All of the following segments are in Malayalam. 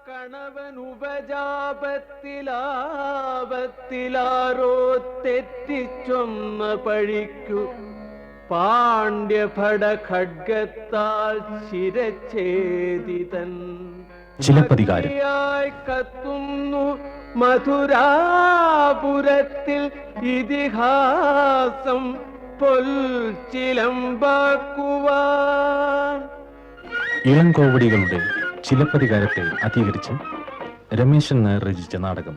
കണവനുപജാപത്തിലാപത്തിലാരോ തെറ്റിച്ചൊന്ന പഴിക്കു പാണ്ഡ്യഭട ഖഡ്ഗത്താൽ ശിരച്ഛേദിതൻ ചിലപ്പതികാരം കത്തുന്നു മധുരാപുരത്തിൽ ഇതിഹാസം പൊൽച്ചിലമ്പാക്കുവാൻ. ഇളങ്കോവടികളുടെ ചിലപ്പതികാരത്തെ അധികരിച്ച് രമേശൻ നായർ രചിച്ച നാടകം.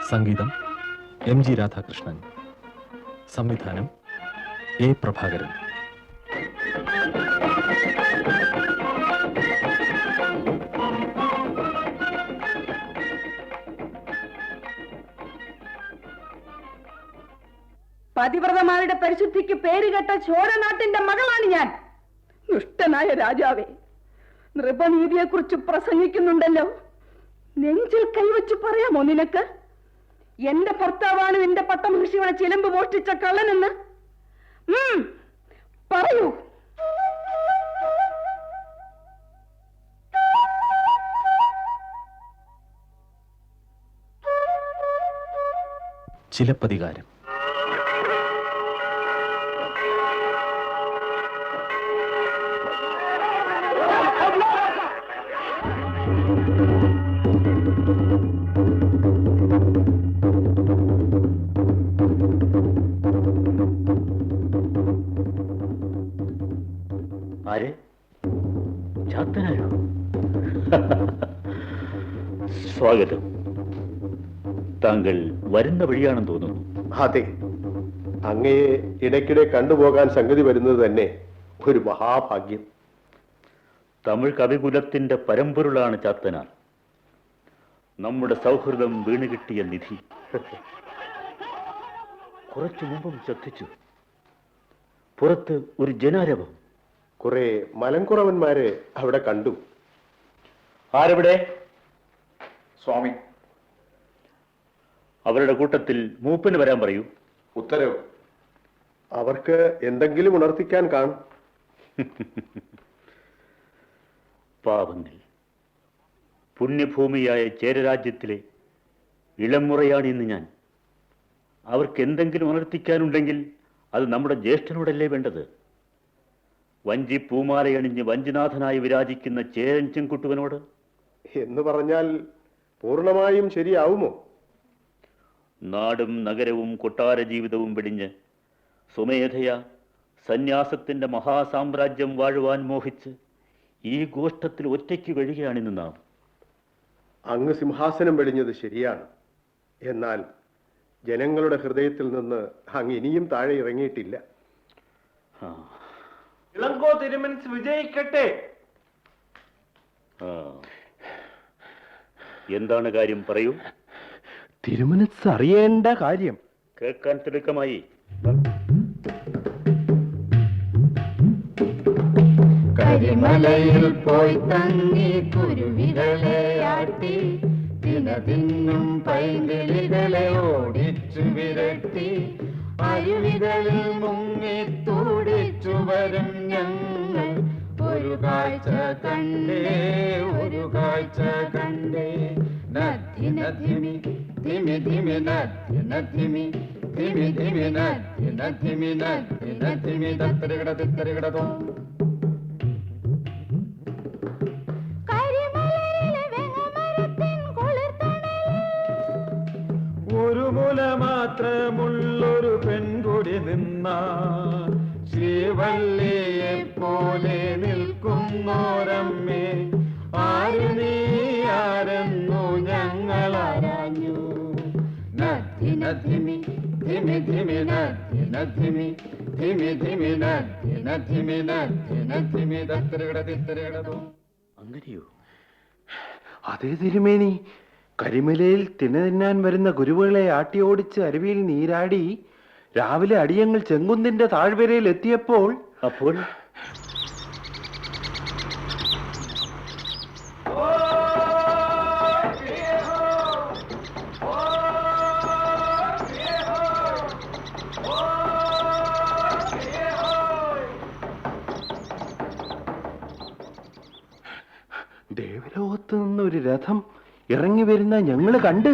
സംഗീതം എം ജി രാധാകൃഷ്ണൻ. സംവിധാനം എ പ്രഭാകരൻ. പതിവ്രതമാരുടെ പരിശുദ്ധിക്ക് പേരുകെട്ട ചോരനാട്ടിന്റെ മകളാണ് ഞാൻ. ദുഷ്ടനായ രാജാവേ, നൃപനീതിയെക്കുറിച്ച് പ്രസംഗിക്കുന്നുണ്ടല്ലോ. നെഞ്ചിൽ കൈവച്ച് പറയാമോ നിനക്ക്? എന്റെ ഭർത്താവാണ് നിന്റെ പട്ടമഹർഷിയുടെ ചിലമ്പ് മോഷ്ടിച്ച കള്ളനെന്ന്? പറയൂ. ചിലപ്പതികാരം. ആര്? ചാത്തനായോ? സ്വാഗതം. താങ്കൾ വരുന്ന വഴിയാണെന്ന് തോന്നുന്നു. അതെ, അങ്ങയെ ഇടയ്ക്കിടെ കണ്ടുപോകാൻ സംഗതി വരുന്നത് തന്നെ ഒരു മഹാഭാഗ്യം. തമിഴ് കവികുലത്തിന്റെ പരമ്പൊരുളാണ് ചാത്തനാർ. നമ്മുടെ സൗഹൃദം വീണുകിട്ടിയ നിധി. കുറച്ചു മുമ്പും ശ്രദ്ധിച്ചു, പുറത്ത് ഒരു ജനാരവം. കുറെ മലങ്കുറവന്മാരെ അവിടെ കണ്ടു. ആരെവിടെ? സ്വാമി. അവരുടെ കൂട്ടത്തിൽ മൂപ്പന് വരാൻ പറയൂ. ഉത്തരവ്. അവർക്ക് എന്തെങ്കിലും ഉണർത്തിക്കാൻ കാണും. പാവങ്ങൾ. പുണ്യഭൂമിയായ ചേരരാജ്യത്തിലെ ഇളമുറയാണ് ഇന്ന് ഞാൻ. അവർക്ക് എന്തെങ്കിലും ഉണർത്തിക്കാനുണ്ടെങ്കിൽ അത് നമ്മുടെ ജ്യേഷ്ഠനോടല്ലേ വേണ്ടത്? വഞ്ചി പൂമാലയണിഞ്ഞ് വഞ്ചിനാഥനായി വിരാജിക്കുന്ന ചേരൻ ചെങ്കുട്ടുവനോട് എന്ന് പറഞ്ഞാൽ പൂർണ്ണമായും ശരിയാവുമോ? നാടും നഗരവും കൊട്ടാര ജീവിതവും വെടിഞ്ഞ് സ്വമേധയാ സന്യാസത്തിന്റെ മഹാസാമ്രാജ്യം വാഴുവാൻ മോഹിച്ച് ഈ ഗോഷ്ഠത്തിൽ ഒറ്റയ്ക്ക് കഴിയുകയാണിന്ന് നാം. അങ്ങ് സിംഹാസനം വെടിഞ്ഞത് ശരിയാണ്. എന്നാൽ ജനങ്ങളുടെ ഹൃദയത്തിൽ നിന്ന് അങ്ങ് ഇനിയും താഴെ ഇറങ്ങിയിട്ടില്ല. ഇളങ്കോ തിരുമനസ് വിജയിക്കട്ടെ. എന്താണ് കാര്യം? പറയൂ. തിരുമനസ് അറിയേണ്ട കാര്യം കേൾക്കാൻ തിടുക്കമായി. കരിമലയിൽ പോയി തങ്ങി കുരുവികളെയാട്ടി ദിനദിനും പൈങ്കിളികളെ ഓടിച്ചു വിരട്ടി അരുവികളിൽ മുങ്ങി തൂടിച്ചു വരും ഞങ്ങൾ. ഒരു കാഴ്ച കണ്ടേ, ഒരു കാഴ്ച കണ്ടേ. നദ്ധി നദ്ധിമി ധിമി ധിമി നദ്ധി നദ്ധിമി ധിമി ധിമി നദ്ധി നദ്ധിമി നദ്ധി നദ്ധിമി തത്തരികിട തിത്തരികിടതോ. ഒരു മുല മാത്രമുള്ളൊരു പെൺകുടി നിന്ന ശ്രീവല്ലിയെ പോലെ നിൽക്കുന്നോരമ്മേ, ആരു നീ ആരെന്നു ഞങ്ങൾ അറിഞ്ഞു. നദ്ധി നദ്ധിമി ധിമി ധിമി നദ്ധി നദ്ധിമി ധിമി ധിമി നദ്ധി നദ്ധിമി നദ്ധി നദ്ധിമി തത്തരികിട തിത്തരികിടതോ. അങ്ങനെയോ? അതേ തിരുമേനി. കരിമലയിൽ തിന്നാൻ വരുന്ന ഗുരുവുകളെ ആട്ടി ഓടിച്ച് അരുവിയിൽ നീരാടി രാവിലെ അടിയങ്ങൾ ചെങ്കുന്നിന്റെ താഴ്വരയിൽ എത്തിയപ്പോൾ അപ്പോൾ ദേവലോകത്ത് നിന്നൊരു രഥം ഇറങ്ങി വരുന്ന ഞങ്ങള് കണ്ട്.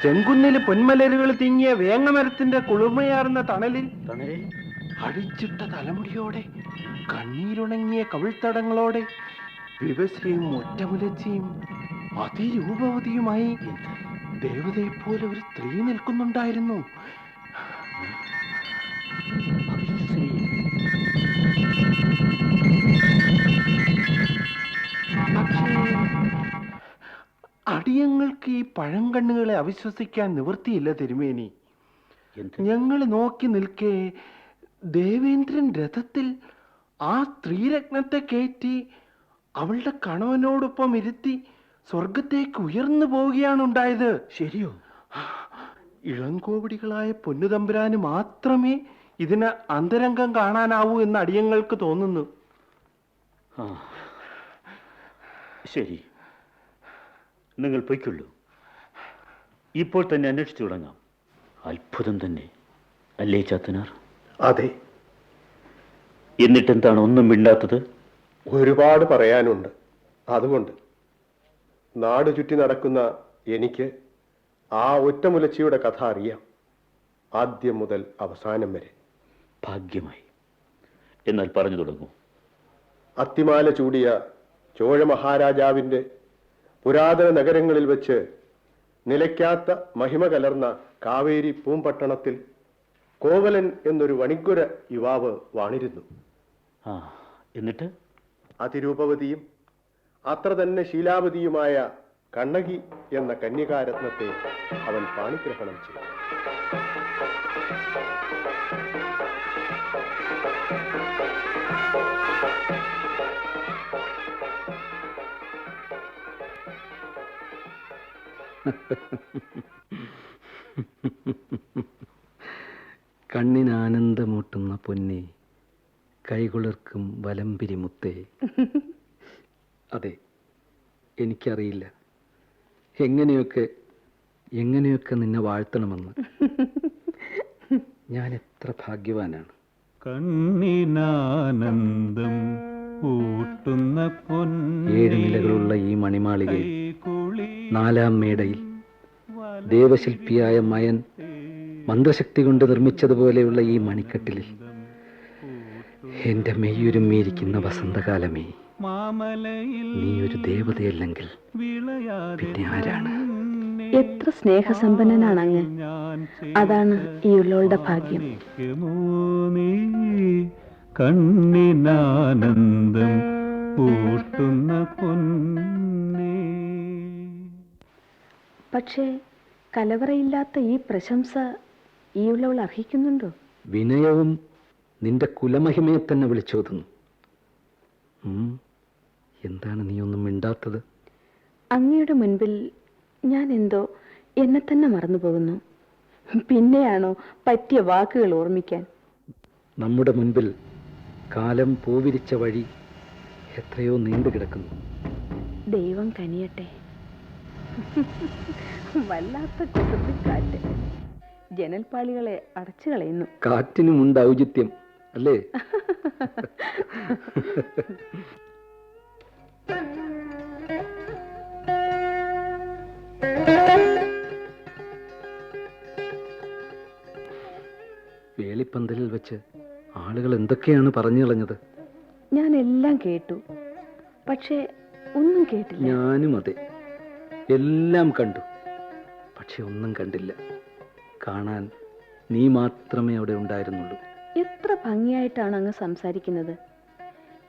ചെങ്കുന്നില് പൊന്മലരുകൾ തിങ്ങിയ വേങ്ങമരത്തിന്റെ കുളിർമയാർന്ന തണലിൽ അഴിച്ചിട്ട തലമുടിയോടെ, കണ്ണീരുണങ്ങിയ കവിൾത്തടങ്ങളോടെ, വിവശയും ഒറ്റമുലച്ചിയും അതിരൂപവതിയുമായി ദേവതയെപ്പോലെ ഒരു സ്ത്രീ നിൽക്കുന്നുണ്ടായിരുന്നു. അടിയങ്ങൾക്ക് ഈ പഴങ്കണ്ണുകളെ അവിശ്വസിക്കാൻ നിവൃത്തിയില്ല തിരുമേനി. ഞങ്ങൾ നോക്കി നിൽക്കെ ദേവേന്ദ്രൻ രഥത്തിൽ ആ സ്ത്രീരത്നത്തെ കയറ്റി അവളുടെ കണവനോടൊപ്പം ഇരുത്തി സ്വർഗത്തേക്ക് ഉയർന്നു പോവുകയാണ് ഉണ്ടായത്. ശരിയോ? ഇളങ്കോവടികളായ പൊന്നുതമ്പുരാന് മാത്രമേ ഇതിന് അന്തരംഗം കാണാനാവൂ എന്ന് അടിയങ്ങൾക്ക് തോന്നുന്നു. ശരി, നിങ്ങൾ പൊയ്ക്കൊള്ളൂ. ഇപ്പോൾ തന്നെ അന്വേഷിച്ചു തുടങ്ങാം. അത്ഭുതം തന്നെ അല്ലേ ചാത്തനാർ? അതെ. എന്നിട്ടെന്താണ് ഒന്നും മിണ്ടാത്തത്? ഒരുപാട് പറയാനുണ്ട്. അതുകൊണ്ട് നാട് ചുറ്റി നടക്കുന്ന എനിക്ക് ആ ഒറ്റമുലച്ചിയുടെ കഥ അറിയാം, ആദ്യം മുതൽ അവസാനം വരെ. ഭാഗ്യമായി. എന്നാൽ പറഞ്ഞു തുടങ്ങൂ. അത്തിമാല ചൂടിയ ചോഴ മഹാരാജാവിൻ്റെ പുരാതന നഗരങ്ങളിൽ വെച്ച് നിലയ്ക്കാത്ത മഹിമ കലർന്ന കാവേരി പൂമ്പട്ടണത്തിൽ കോവലൻ എന്നൊരു വണിക്കുര യുവാവ് വാണിരുന്നു. എന്നിട്ട് അതിരൂപവതിയും അത്ര തന്നെ ശീലാവതിയുമായ കണ്ണകി എന്ന കന്യകാരത്നത്തെ അവൻ പാണിഗ്രഹണം ചെയ്തു. കണ്ണിനാനന്ദമൂട്ടുന്ന പൊന്നെ, കൈകുളിർക്കും വലംപിരിമുത്തേ. അതെ, എനിക്കറിയില്ല എങ്ങനെയൊക്കെ നിന്നെ വാഴ്ത്തണമെന്ന്. ഞാൻ എത്ര ഭാഗ്യവാനാണ്. കണ്ണിനാനന്ദം ഊട്ടുന്ന പൊന്നേ, 7 നിലകളുള്ള ഈ മണിമാളികയിൽ 4-ാം മേടയിൽ ദേവശില്പിയായ മയൻ മന്ത്രശക്തി കൊണ്ട് നിർമ്മിച്ചതുപോലെയുള്ള ഈ മണിക്കെട്ടിലിൽ എന്റെ മെയ്യുരുമ്മിയിരിക്കുന്ന വസന്തകാലമേ, നീ ഒരു ദേവതയല്ലെങ്കിൽ പിന്നെ ആരാണ്? എത്ര സ്നേഹസമ്പന്നനാണ് അങ്ങ്. അതാണ് ഈ ഉള്ളവളുടെ ഭാഗ്യം. കണ്ണിനാനന്ദം ഊട്ടുന്ന പൊന്നേ. പക്ഷേ കലവറയില്ലാത്ത ഈ പ്രശംസ ഈ ഉള്ളവൾ അർഹിക്കുന്നുണ്ടോ? വിനയവും നിന്റെ കുലമഹിമയെ തന്നെ വിളിച്ചോതുന്നു. എന്താണ് നീ ഒന്നും മിണ്ടാത്തത്? അങ്ങയുടെ മുൻപിൽ ഞാൻ എന്തോ എന്നെ തന്നെ മറന്നു പോകുന്നു. പിന്നെയാണോ പറ്റിയ വാക്കുകൾ ഓർമ്മിക്കാൻ? നമ്മുടെ മുൻപിൽ കാലം പൂവിരിച്ച വഴി എത്രയോ നീണ്ടു കിടക്കുന്നു. ദൈവം കനിയട്ടെ. വല്ലാത്ത കുസൃതിക്കാറ്റ് ജനൽപ്പാളികളെ അടച്ചു കളയുന്നു. കാറ്റിനുമുണ്ട് ഔചിത്യം അല്ലേ? വേളിപ്പന്തലിൽ വെച്ച് ആളുകൾ എന്തൊക്കെയാണ് പറഞ്ഞു കളഞ്ഞത്. ഞാൻ എല്ലാം കേട്ടു, പക്ഷേ ഒന്നും കേട്ടില്ല. ഞാനും അതെ, എല്ലാം കണ്ടു, പക്ഷെ ഒന്നും കണ്ടില്ല. കാണാൻ നീ മാത്രമേ അവിടെ ഉണ്ടായിരുന്നുള്ളൂ. എത്ര ഭംഗിയായിട്ടാണ് അങ്ങ് സംസാരിക്കുന്നത്.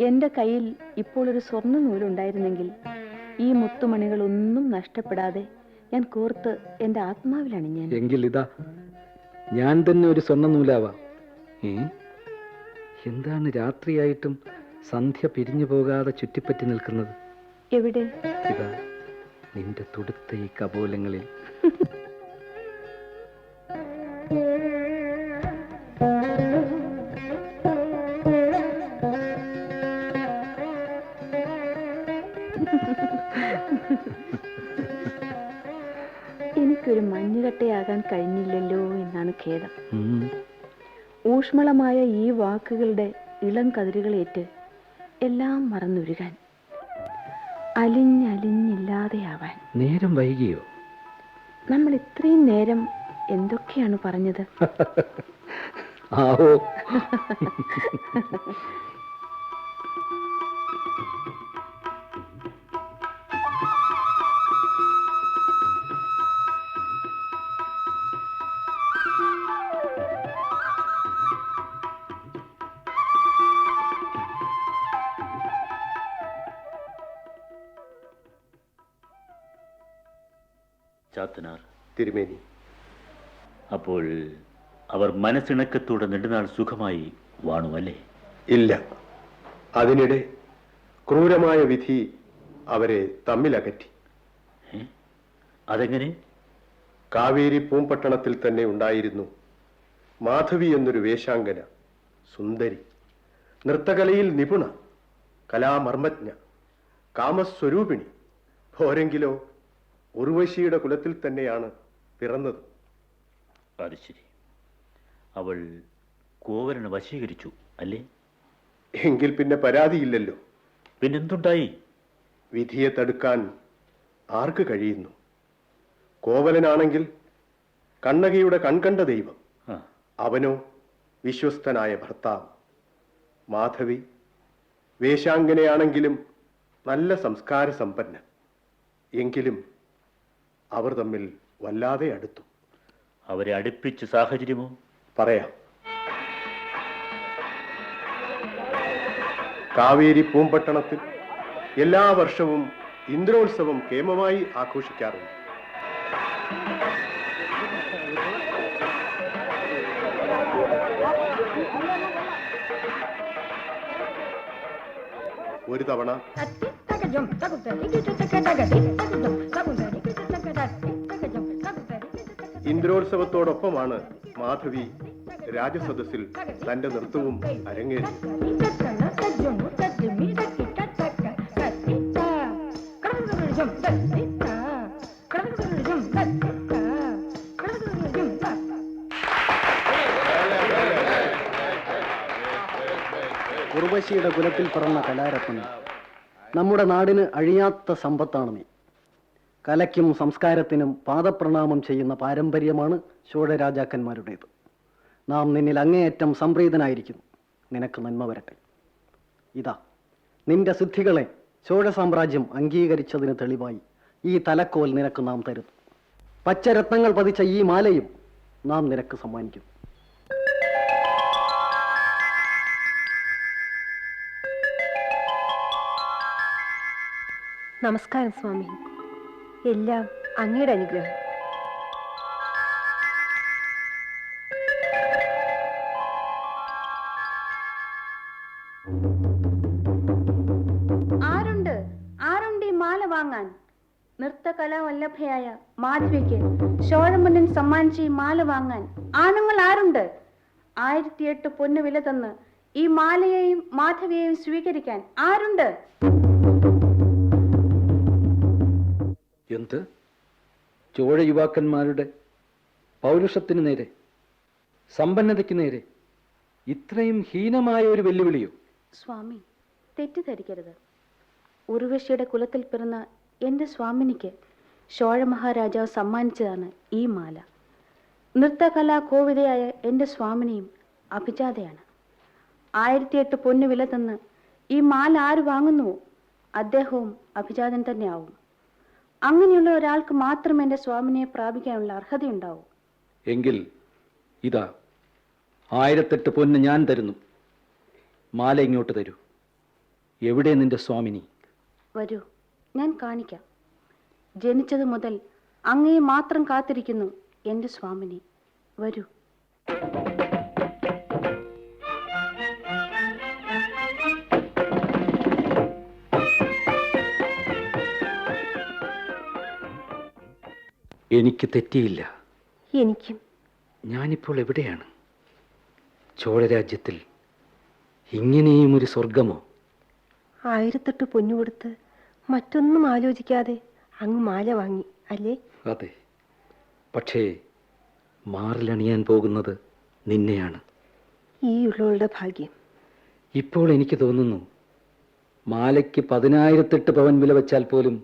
എൻ്റെ കയ്യിൽ ഇപ്പോൾ ഒരു സ്വർണ്ണ നൂലുണ്ടായിരുന്നെങ്കിൽ ഈ മുത്തുമണികളൊന്നും നഷ്ടപ്പെടാതെ ഞാൻ കോർത്ത് എൻ്റെ ആത്മാവിൽ അണിഞ്ഞേനെ. എങ്കിൽ ഇതാ ഞാൻ തന്നെ ഒരു സ്വർണ്ണ നൂലാവാം. എന്താണ് രാത്രിയായിട്ടും സന്ധ്യ പിരിഞ്ഞു പോകാതെ ചുറ്റിപ്പറ്റി നിൽക്കുന്നത്? എവിടെ? ഇതാ നിന്റെ തുടുത്ത ഈ കപോലങ്ങളിൽ. എനിക്കൊരു മഞ്ഞുകട്ടയാകാൻ കഴിഞ്ഞില്ലല്ലോ എന്നാണ് ഖേദം. ഊഷ്മളമായ ഈ വാക്കുകളുടെ ഇളം കതിരുകളേറ്റ് എല്ലാം മറന്നുരുകാൻ. അലിഞ്ഞലിഞ്ഞില്ലാതെയാവാൻ. നേരം വൈകിയോ? നമ്മൾ ഇത്രയും നേരം എന്തൊക്കെയാണ് പറഞ്ഞത്? ആവോ. ചാത്തനാർ, തിരുമേനി, അപ്പോൾ അവർ മനസ്സിണക്കത്തോടെ നെടുനാൾ സുഖമായി വാണു അല്ലേ? ഇല്ല. അതിനിടെ ക്രൂരമായ വിധി അവരെ തമ്മിലകറ്റി. അതെങ്ങനെ? കാവേരി പൂമ്പട്ടണത്തിൽ തന്നെ ഉണ്ടായിരുന്നു മാധവി എന്നൊരു വേശാങ്കന, സുന്ദരി, നൃത്തകലയിൽ നിപുണ, കലാമർമ്മജ്ഞ, കാമസ്വരൂപിണി. പോരെങ്കിലോ ഉർവശിയുടെ കുലത്തിൽ തന്നെയാണ് പിറന്നത്. അത് ശരി. അവൾ കോവലനെ വശീകരിച്ചു അല്ലേ? എങ്കിൽ പിന്നെ പരാതിയില്ലല്ലോ. പിന്നെന്തുണ്ടായി? വിധിയെ തടുക്കാൻ ആർക്ക് കഴിയുന്നു? കോവലനാണെങ്കിൽ കണ്ണകിയുടെ കൺകണ്ട ദൈവം, അവനോ വിശ്വസ്തനായ ഭർത്താവ്. മാധവി വേശാങ്കനയാണെങ്കിലും നല്ല സംസ്കാര സമ്പന്ന. എങ്കിലും അവർ തമ്മിൽ വല്ലാതെ അടുത്തു. അവരെ അടുപ്പിച്ച സാഹചര്യമോ? പറയാം. കാവേരി പൂമ്പട്ടണത്തിൽ എല്ലാ വർഷവും ഇന്ദ്രോത്സവം കേമമായി ആഘോഷിക്കാറുണ്ട്. ഒരു തവണ ഇന്ദ്രോത്സവത്തോടൊപ്പമാണ് മാധവി രാജസദസ്സിൽ തന്റെ നൃത്തവും അരങ്ങേറി. ഉർവശിയുടെ കുലത്തിൽ പിറന്ന കലാരത്നം, നമ്മുടെ നാടിന് അഴിയാത്ത സമ്പത്താണ് നീ. കലയ്ക്കും സംസ്കാരത്തിനും പാദപ്രണാമം ചെയ്യുന്ന പാരമ്പര്യമാണ് ചോഴ രാജാക്കന്മാരുടേത്. നാം നിന്നിൽ അങ്ങേയറ്റം സംപ്രീതനായിരിക്കുന്നു. നിനക്ക് നന്മ വരട്ടെ. ഇതാ നിന്റെ സിദ്ധികളെ ചോഴ സാമ്രാജ്യം അംഗീകരിച്ചതിന് തെളിവായി ഈ തലക്കോൽ നിനക്ക് നാം തരുന്നു. പച്ചരത്നങ്ങൾ പതിച്ച ഈ മാലയും നാം നിനക്ക് സമ്മാനിക്കുന്നു. നമസ്കാരം സ്വാമി. എല്ലാം അങ്ങയുടെ അനുഗ്രഹം. ആരുണ്ട് ആരുണ്ട് ഈ മാല വാങ്ങാൻ? നൃത്തകലാവല്ലഭയായ മാധവിക്ക് ചോഴമുന്നൻ സമ്മാനിച്ച ഈ മാല വാങ്ങാൻ ആണുങ്ങൾ ആരുണ്ട്? 1008 പൊന്നു വില തന്ന് ഈ മാലയെയും മാധവിയെയും സ്വീകരിക്കാൻ ആരുണ്ട്? എന്ത്? ചോഴ യുവാക്കന്മാരുടെ പൗരുഷത്തിന് നേരെ, സമ്പന്നതയ്ക്ക് നേരെ ഇത്രയും ഹീനമായ ഒരു വെല്ലുവിളിയോ? സ്വാമി, തെറ്റിദ്ധരിക്കരുത്. ഉർവശിയുടെ കുലത്തിൽ പിറന്ന എൻ്റെ സ്വാമിനിക്ക് ചോഴ മഹാരാജാവ് സമ്മാനിച്ചതാണ് ഈ മാല. നൃത്തകലാ കോവിതയായ എൻ്റെ സ്വാമിനിയും അഭിജാതയാണ്. 1008 പൊന്നു വില തന്ന് ഈ മാല ആര് വാങ്ങുന്നുവോ അദ്ദേഹവും അഭിജാതൻ തന്നെ ആവും. അങ്ങനെയുള്ള ഒരാൾക്ക് മാത്രം എൻ്റെ സ്വാമിനിയെ പ്രാപിക്കാനുള്ള അർഹതയുണ്ടാവും. എങ്കിൽ ഇതാ 1008 പൊന്ന് ഞാൻ തരുന്നു. മാല ഇങ്ങോട്ട് തരൂ. എവിടെ നിന്റെ സ്വാമിനി? വരൂ, ഞാൻ കാണിക്കാം. ജനിച്ചത് മുതൽ അങ്ങയെ മാത്രം കാത്തിരിക്കുന്നു എൻ്റെ സ്വാമിനി. വരൂ. എനിക്ക് തെറ്റിയില്ല. എനിക്കും. ഞാനിപ്പോൾ എവിടെയാണ്? ചോഴരാജ്യത്തിൽ ഇങ്ങനെയും ഒരു സ്വർഗമോ? 1008 പൊന്നു കൊടുത്ത് മറ്റൊന്നും ആലോചിക്കാതെ അങ്ങ് മാല വാങ്ങി അല്ലേ? അതെ. പക്ഷേ മാറിലണിയാൻ പോകുന്നത് നിന്നെയാണ്. ഈ ഉള്ളവളുടെ ഭാഗ്യം. ഇപ്പോൾ എനിക്ക് തോന്നുന്നു മാലയ്ക്ക് 10,008 പവൻ വില വെച്ചാൽ പോലും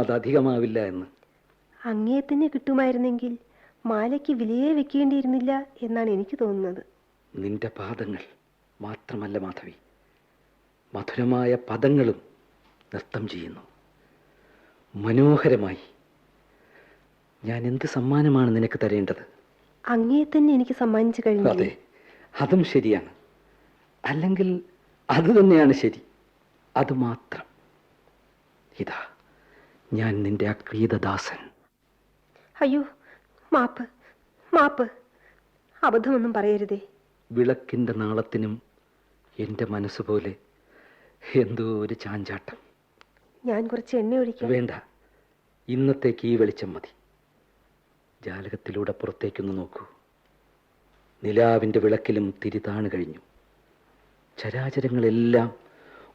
അതധികമാവില്ല എന്ന്. അങ്ങേ തന്നെ കിട്ടുമായിരുന്നെങ്കിൽ മാലയ്ക്ക് വിലയെ വെക്കേണ്ടിയിരുന്നില്ല എന്നാണ് എനിക്ക് തോന്നുന്നത്. നിന്റെ പാദങ്ങൾ മാത്രമല്ല മാധവി, മധുരമായ പദങ്ങളും നൃത്തം ചെയ്യുന്നു മനോഹരമായി. ഞാൻ എന്ത് സമ്മാനമാണ് നിനക്ക് തരേണ്ടത്? അങ്ങേ തന്നെ എനിക്ക് സമ്മാനിച്ചു കഴിഞ്ഞു. അതെ, അതും ശരിയാണ്. അല്ലെങ്കിൽ അത് തന്നെയാണ് ശരി. അത് മാത്രം. ഇതാ ഞാൻ നിന്റെ അക്രീതദാസൻ. അയ്യോ, മാപ്പ് മാപ്പ്, അബദ്ധമൊന്നും പറയരുതേ. വിളക്കിൻ്റെ നാളത്തിനും എൻ്റെ മനസ്സുപോലെ എന്തോ ഒരു ചാഞ്ചാട്ടം. ഞാൻ കുറച്ച് എണ്ണ ഒഴിക്കാം. വേണ്ട, ഇന്നത്തേക്ക് ഈ വെളിച്ചം മതി. ജാലകത്തിലൂടെ പുറത്തേക്കൊന്ന് നോക്കൂ. നിലാവിൻ്റെ വിളക്കിലും തിരിതാണു കഴിഞ്ഞു. ചരാചരങ്ങളെല്ലാം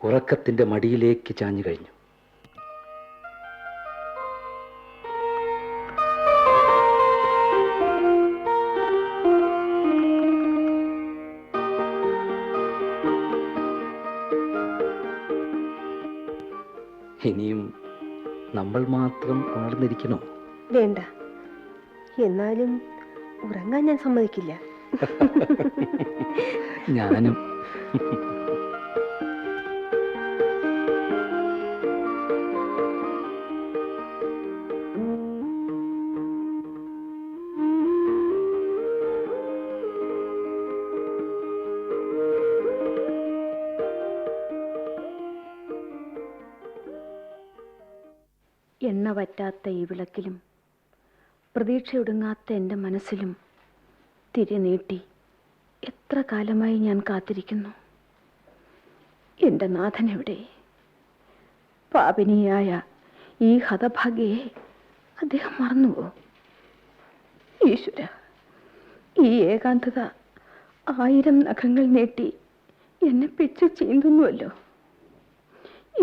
ഉറക്കത്തിൻ്റെ മടിയിലേക്ക് ചാഞ്ഞു കഴിഞ്ഞു. ഇനിയും നമ്മൾ മാത്രം ഉണർന്നിരിക്കണോ? വേണ്ട, എന്നാലും ഉറങ്ങാൻ ഞാൻ സമ്മതിക്കില്ല. ഞാനും. എണ്ണ വറ്റാത്ത ഈ വിളക്കിലും പ്രതീക്ഷയൊടുങ്ങാത്ത എൻ്റെ മനസ്സിലും തിരി നീട്ടി എത്ര കാലമായി ഞാൻ കാത്തിരിക്കുന്നു. എൻ്റെ നാഥൻ എവിടെ? പാപിനിയായ ഈ ഹതഭാഗ്യയെ അദ്ദേഹം മറന്നുവോ? ഈശ്വര, ഈ ഏകാന്തത 1000 നഖങ്ങൾ നീട്ടി എന്നെ പിച്ചു ചീന്തുന്നുവല്ലോ.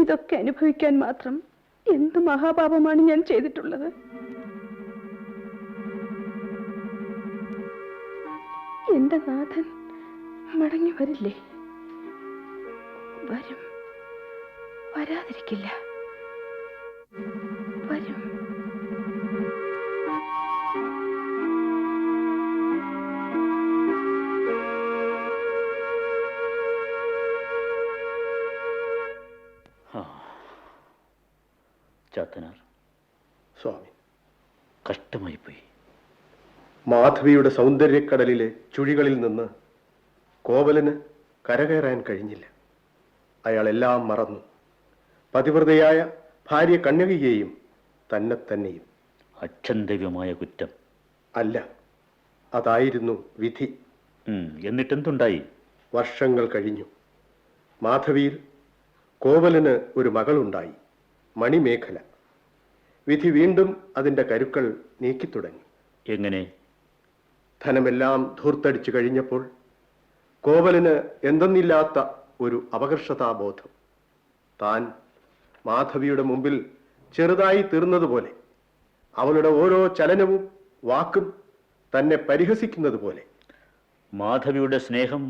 ഇതൊക്കെ അനുഭവിക്കാൻ മാത്രം എന്ത് മഹാപാപമാണ് ഞാൻ ചെയ്തിട്ടുള്ളത്? എന്റെ നാഥൻ മടങ്ങി വരില്ലേ? വരും, വരാതിരിക്കില്ല, വരും. ചാത്തനാർ, സ്വാമി, കഷ്ടമായി പോയി. മാധവിയുടെ സൗന്ദര്യക്കടലിലെ ചുഴികളിൽ നിന്ന് കോവലന് കരകയറാൻ കഴിഞ്ഞില്ല. അയാളെല്ലാം മറന്നു. പതിവ്രതയായ ഭാര്യ കന്യകയെയും തന്നെയും. അക്ഷന്തവ്യമായ കുറ്റം അല്ല, അതായിരുന്നു വിധി. എന്നിട്ടെന്തുണ്ടായി? വർഷങ്ങൾ കഴിഞ്ഞു. മാധവിയിൽ കോവലന് ഒരു മകളുണ്ടായി, മണിമേഖല. വിധി വീണ്ടും അതിൻ്റെ കരുക്കൾ നീക്കിത്തുടങ്ങി. എങ്ങനെ? ധനമെല്ലാം ധൂർത്തടിച്ചു കഴിഞ്ഞപ്പോൾ കോവലന് എന്തെന്നില്ലാത്ത ഒരു അപകർഷതാബോധം. താൻ മാധവിയുടെ മുമ്പിൽ ചെറുതായി തീർന്നതുപോലെ, അവളുടെ ഓരോ ചലനവും വാക്കും തന്നെ പരിഹസിക്കുന്നത് പോലെ. മാധവിയുടെ സ്നേഹം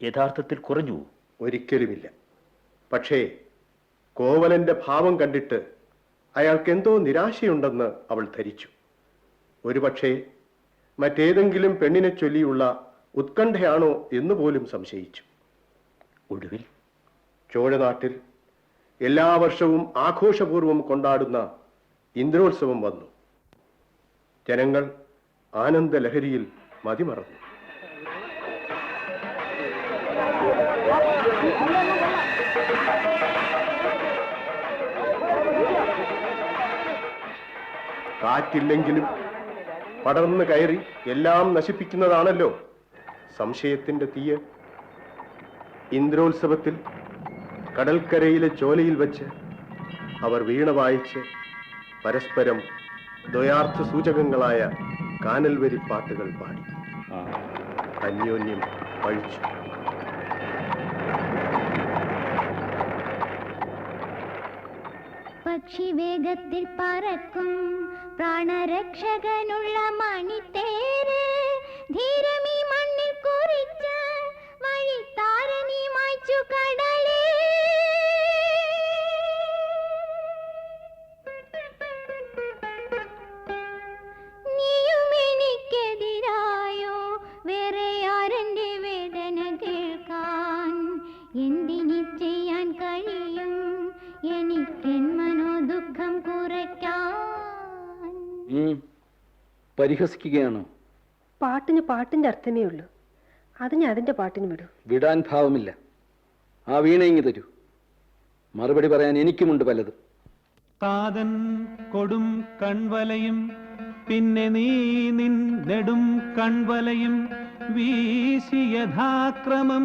യഥാർത്ഥത്തിൽ കുറഞ്ഞു? ഒരിക്കലുമില്ല. പക്ഷേ കോവലന്റെ ഭാവം കണ്ടിട്ട് അയാൾക്ക് എന്തോ നിരാശയുണ്ടെന്ന് അവൾ ധരിച്ചു. ഒരുപക്ഷേ മറ്റേതെങ്കിലും പെണ്ണിനെ ചൊല്ലിയുള്ള ഉത്കണ്ഠയാണോ എന്ന് പോലും സംശയിച്ചു. ഒടുവിൽ ചോഴനാട്ടിൽ എല്ലാ വർഷവും ആഘോഷപൂർവ്വം കൊണ്ടാടുന്ന ഇന്ദ്രോത്സവം വന്നു. ജനങ്ങൾ ആനന്ദലഹരിയിൽ മതിമറന്നു. കാറ്റില്ലെങ്കിലും പടർന്നു കയറി എല്ലാം നശിപ്പിക്കുന്നതാണല്ലോ സംശയത്തിന്റെ തീയ്. ഇന്ദ്രോത്സവത്തിൽ കടൽക്കരയിലെ ചോലയിൽ വെച്ച് അവർ വീണ വായിച്ച് പരസ്പരം ദ്വയാർത്ഥ സൂചകങ്ങളായ കാനൽവരി പാട്ടുകൾ പാടി അന്യോന്യം പഴിച്ചു. പക്ഷി വേഗത്തിൽ പറക്കും പ്രാണരക്ഷകനുള്ള മണിത്തേര് ധീരമീ മണ്ണിൽ കുറിച്ച് വഴി താരനീ മായ്ച്ചു കടലേ. പരിഹസിക്കുകയാണോ? പാട്ടിന് പാട്ടിന്റെ അർത്ഥമേ ഉള്ളൂ. അത് ഞാൻ അതിന്റെ പാട്ടിന് വിടും. വിടാൻ ഭാവമില്ല. ആ വീണ ഇങ്ങ് തരൂ. മറുപടി പറയാൻ എനിക്കുമുണ്ട് പലതും. കാതൻ കൊടും കൺവലയും പിന്നെ നീ നിൻ നെടും കൺവലയും വീശി യഥാക്രമം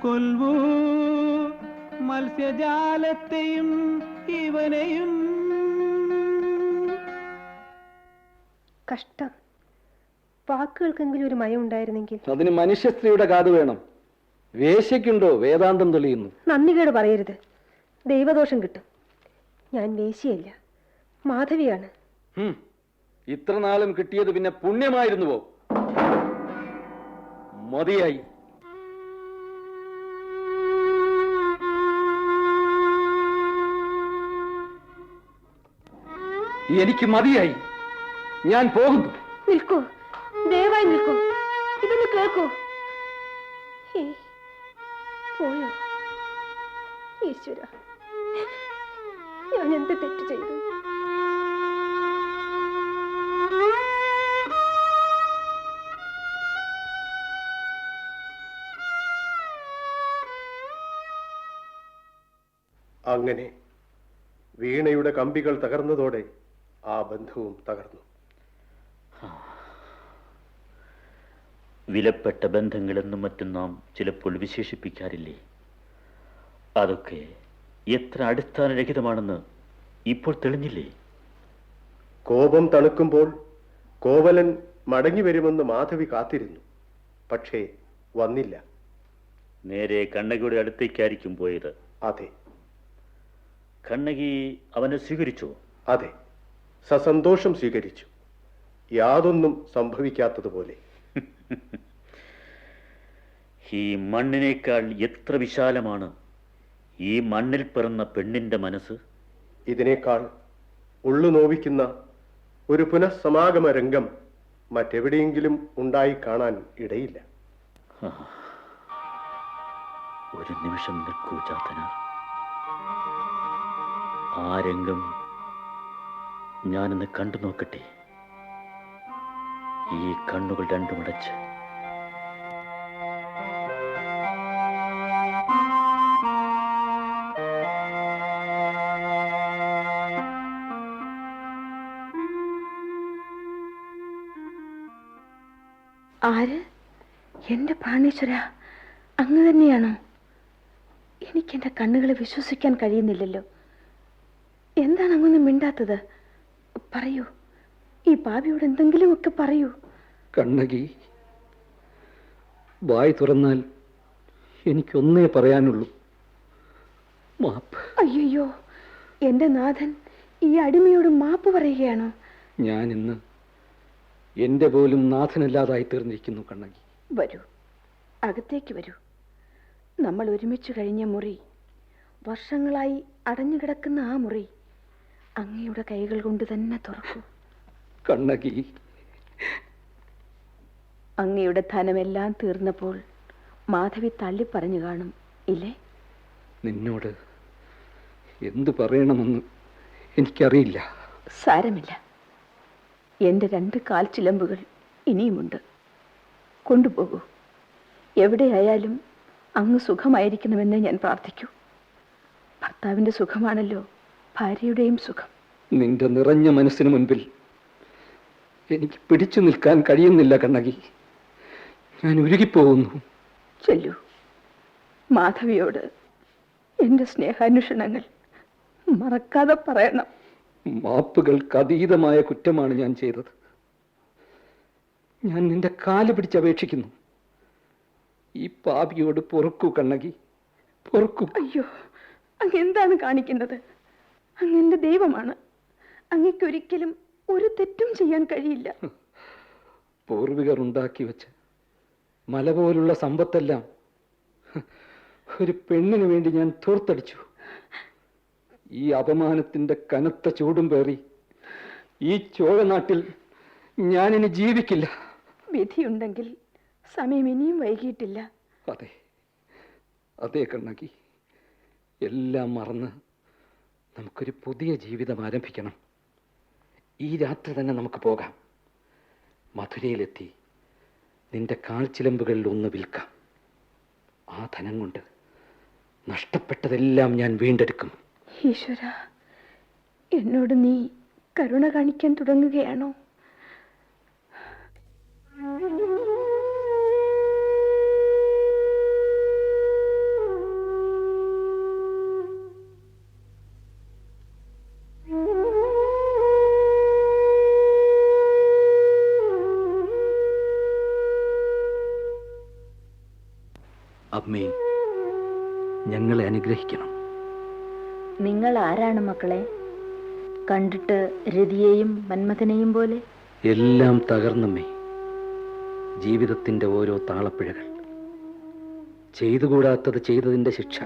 കൊൽവൂ മത്സ്യജാലത്തെയും ഇവനെയും. കഷ്ടം. വാക്കുകൾക്കെങ്കിലും ഒരു മയം ഉണ്ടായിരുന്നെങ്കിൽ. അതിന് മനുഷ്യസ്ത്രീയുടെ കാത് വേണം. വേശ്യയ്ക്കുണ്ടോ വേദാന്തം തെളിയുന്നു? നന്ദികേട് പറയരുത്. ദൈവദോഷം കിട്ടും. ഞാൻ വേശ്യയല്ല, മാധവിയാണ്. ഇത്ര നാളും കിട്ടിയത് പിന്നെ പുണ്യമായിരുന്നുവോ? മതിയായി. എനിക്ക് മതിയായി. ഞാൻ പോകുന്നു. നിൽക്കൂ, ദയവായി നിൽക്കൂ. ഇതൊന്ന് കേൾക്കൂ. പോയോ? ഈശ്വര, ഞാൻ എന്ത് തെറ്റ് ചെയ്തു? അങ്ങനെ വീണയുടെ കമ്പികൾ തകർന്നതോടെ ആ ബന്ധവും തകർന്നു. വിലപ്പെട്ട ബന്ധങ്ങളെന്നും മറ്റും നാം ചിലപ്പോൾ വിശേഷിപ്പിക്കാറില്ലേ? അതൊക്കെ എത്ര അടിസ്ഥാനരഹിതമാണെന്ന് ഇപ്പോൾ തെളിഞ്ഞില്ലേ? കോപം തണുക്കുമ്പോൾ കോവലൻ മടങ്ങി വരുമെന്ന് മാധവി കാത്തിരുന്നു. പക്ഷേ വന്നില്ല. നേരെ കണ്ണകിയുടെ അടുത്തേക്കായിരിക്കും പോയത്. അതെ. കണ്ണകി അവനെ സ്വീകരിച്ചോ? അതെ, സസന്തോഷം സ്വീകരിച്ചു. യാതൊന്നും സംഭവിക്കാത്തതുപോലെ. ഈ മണ്ണിനേക്കാൾ എത്ര വിശാലമാണ് ഈ മണ്ണിൽ പിറന്ന പെണ്ണിന്റെ മനസ്സ്. ഇതിനേക്കാൾ ഉള്ളു നോവിക്കുന്ന ഒരു പുനഃസമാഗമ രംഗം മറ്റെവിടെയെങ്കിലും ഉണ്ടായി കാണാൻ ഇടയില്ല. ഒരു നിമിഷം നിൽക്കൂ ചാത്തനാർ. ആ രംഗം ഞാനൊന്ന് കണ്ടു നോക്കട്ടെ. ഈ കണ്ണുകൾ രണ്ടുമടച്ച്. ആര്? എന്റെ പ്രാണേശ്വര, അങ്ങ് തന്നെയാണോ? എനിക്കെന്റെ കണ്ണുകളെ വിശ്വസിക്കാൻ കഴിയുന്നില്ലല്ലോ. എന്താണ് അങ്ങൊന്നും മിണ്ടാത്തത്? പറയൂ, ഈ പാപിയോട് എന്തെങ്കിലുമൊക്കെ പറയൂ. കണ്ണകി, വായി തുറന്നാൽ എനിക്കൊന്നേ പറയാനുള്ളൂ, മാപ്പ്. അയ്യോ, എന്റെ നാഥൻ ഈ അടിമയോട് മാപ്പ് പറയുകയാണോ? ഞാൻ ഇന്ന് എന്റെ പോലും നാഥനല്ലാതായി തീർന്നിരിക്കുന്നു കണ്ണകി. വരൂ, അകത്തേക്ക് വരൂ. നമ്മൾ ഒരുമിച്ച് കഴിഞ്ഞ മുറി, വർഷങ്ങളായി അടഞ്ഞുകിടക്കുന്ന ആ മുറി അങ്ങയുടെ കൈകൾ കൊണ്ട് തന്നെ തുറക്കൂ. കണ്ണകി, അങ്ങയുടെ ധനമെല്ലാം തീർന്നപ്പോൾ മാധവി തള്ളി പറഞ്ഞു കാണും, ഇല്ലേ? നിന്നോട് എന്തു പറയണമെന്ന് എനിക്കറിയില്ല. സാരമില്ല, എൻ്റെ 2 കാൽ ചിലമ്പുകൾ ഇനിയുമുണ്ട്. കൊണ്ടുപോകൂ. എവിടെയായാലും അങ്ങ് സുഖമായിരിക്കണമെന്ന് ഞാൻ പ്രാർത്ഥിക്കൂ. ഭർത്താവിൻ്റെ സുഖമാണല്ലോ ഭാര്യയുടെയും സുഖം. നിന്റെ നിറഞ്ഞ മനസ്സിന് മുൻപിൽ എനിക്ക് പിടിച്ചു നിൽക്കാൻ കഴിയുന്നില്ല കണ്ണകി. ഞാൻ ഉരുകിപ്പോകുന്നു. ചെല്ലൂ, മാധവിയോട് എൻ്റെ സ്നേഹാന്വേഷണങ്ങൾ മറക്കാതെ പറയണം. മാപ്പുകൾക്ക് അതീതമായ കുറ്റമാണ് ഞാൻ ചെയ്തത്. ഞാൻ നിന്റെ കാല് പിടിച്ചപേക്ഷിക്കുന്നു. ഈ പാപിയോട് പൊറുക്കൂ കണ്ണകി, പൊറുക്കൂ. അയ്യോ, അങ്ങ് എന്താണ് കാണിക്കുന്നത്? അങ്ങ് എൻ്റെ ദൈവമാണ്. അങ്ങയ്ക്കൊരിക്കലും ഒരു തെറ്റും ചെയ്യാൻ കഴിയില്ല. പൂർവികർ ഉണ്ടാക്കി വെച്ച് മല പോലുള്ള സമ്പത്തെല്ലാം ഒരു പെണ്ണിന് വേണ്ടി ഞാൻ ധൂർത്തടിച്ചു. ഈ അപമാനത്തിന്റെ കനത്ത ചൂടും പേറി ഈ ചോഴനാട്ടിൽ ഞാനിനി ജീവിക്കില്ല. വിധിയുണ്ടെങ്കിൽ സമയം ഇനിയും വൈകിയിട്ടില്ല. അതെ, അതെ കണ്ണകി, എല്ലാം മറന്ന് നമുക്കൊരു പുതിയ ജീവിതം ആരംഭിക്കണം. ഈ രാത്രി തന്നെ നമുക്ക് പോകാം. മധുരയിലെത്തി നിന്റെ കാൽച്ചിലമ്പുകളിൽ ഒന്ന് വിൽക്കാം. ആ ധനം കൊണ്ട് നഷ്ടപ്പെട്ടതെല്ലാം ഞാൻ വീണ്ടെടുക്കും. ഈശ്വര, എന്നോട് നീ കരുണ കാണിക്കാൻ തുടങ്ങുകയാണോ? അമ്മേ, ഞങ്ങളെ അനുഗ്രഹിക്കണം. നിങ്ങൾ ആരാണ് മക്കളെ? കണ്ടിട്ട് രതിയെയും മന്മഥനെയും പോലെ. എല്ലാം തകർന്നമ്മേ. ജീവിതത്തിൻ്റെ ഓരോ താളപ്പിഴകൾ, ചെയ്തുകൂടാത്തത് ചെയ്തതിൻ്റെ ശിക്ഷ,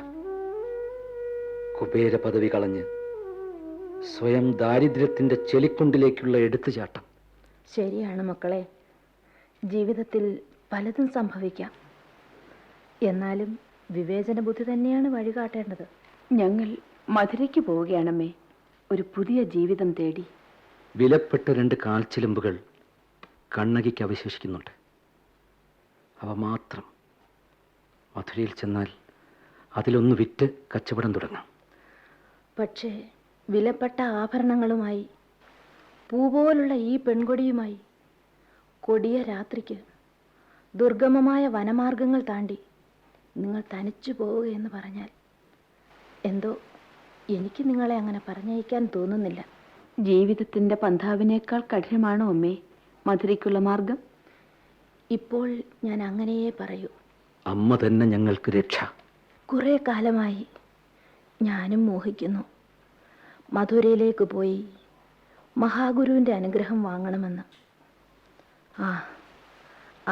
കുബേര പദവി കളഞ്ഞ് സ്വയം ദാരിദ്ര്യത്തിൻ്റെ ചെളിക്കുണ്ടിലേക്കുള്ള എടുത്തുചാട്ടം. ശരിയാണ് മക്കളെ, ജീവിതത്തിൽ പലതും സംഭവിക്കാം. എന്നാലും വിവേചന ബുദ്ധി തന്നെയാണ് വഴികാട്ടേണ്ടത്. ഞങ്ങൾ മധുരയ്ക്ക് പോവുകയാണമ്മേ, ഒരു പുതിയ ജീവിതം തേടി. വിലപ്പെട്ട 2 കാൽച്ചിലമ്പുകൾ കണ്ണകിക്ക് അവശേഷിക്കുന്നുണ്ട്. അവ മാത്രം. മധുരയിൽ ചെന്നാൽ അതിലൊന്ന് വിറ്റ് കച്ചവടം തുടങ്ങാം. പക്ഷേ വിലപ്പെട്ട ആഭരണങ്ങളുമായി, പൂപോലുള്ള ഈ പെൺകൊടിയുമായി കൊടിയ രാത്രിക്ക് ദുർഗമമായ വനമാർഗങ്ങൾ താണ്ടി നിങ്ങൾ തനിച്ചു പോവുകയെന്ന് പറഞ്ഞാൽ എന്തോ എനിക്ക് നിങ്ങളെ അങ്ങനെ പറഞ്ഞയക്കാൻ തോന്നുന്നില്ല. ജീവിതത്തിൻ്റെ പന്ഥാവിനേക്കാൾ കഠിനമാണോ അമ്മേ മധുരയ്ക്കുള്ള മാർഗം? ഇപ്പോൾ ഞാൻ അങ്ങനെയേ പറയൂ. അമ്മ തന്നെ ഞങ്ങൾക്ക് രക്ഷ. കുറേ കാലമായി ഞാനും മോഹിക്കുന്നു മധുരയിലേക്ക് പോയി മഹാഗുരുവിൻ്റെ അനുഗ്രഹം വാങ്ങണമെന്ന്.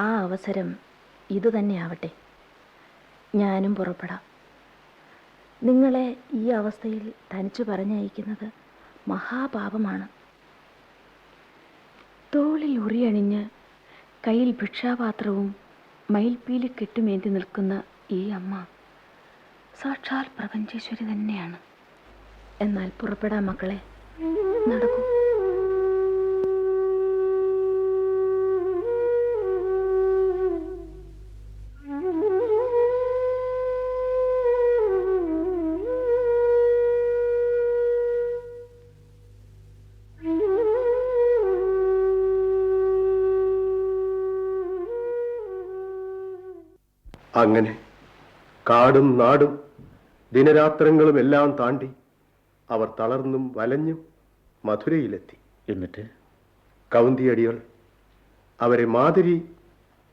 ആ അവസരം ഇതുതന്നെയാവട്ടെ. ഞാനും പുറപ്പെടാം. നിങ്ങളെ ഈ അവസ്ഥയിൽ തനിച്ചു പറഞ്ഞയക്കുന്നത് മഹാപാപമാണ്. തോളിൽ ഉറിയണിഞ്ഞ് കയ്യിൽ ഭിക്ഷാപാത്രവും മയിൽപ്പീലി കെട്ടുമേന്തി നിൽക്കുന്ന ഈ അമ്മ സാക്ഷാൽ പ്രപഞ്ചേശ്വരി തന്നെയാണ്. എന്നാൽ പുറപ്പെടാം മക്കളെ, നടക്കൂ. അങ്ങനെ കാടും നാടും ദിനരാത്രങ്ങളും എല്ലാം താണ്ടി അവർ തളർന്നും വലഞ്ഞും മധുരയിലെത്തി. എന്നിട്ട് കൗന്തിയടികൾ അവരെ മാതിരി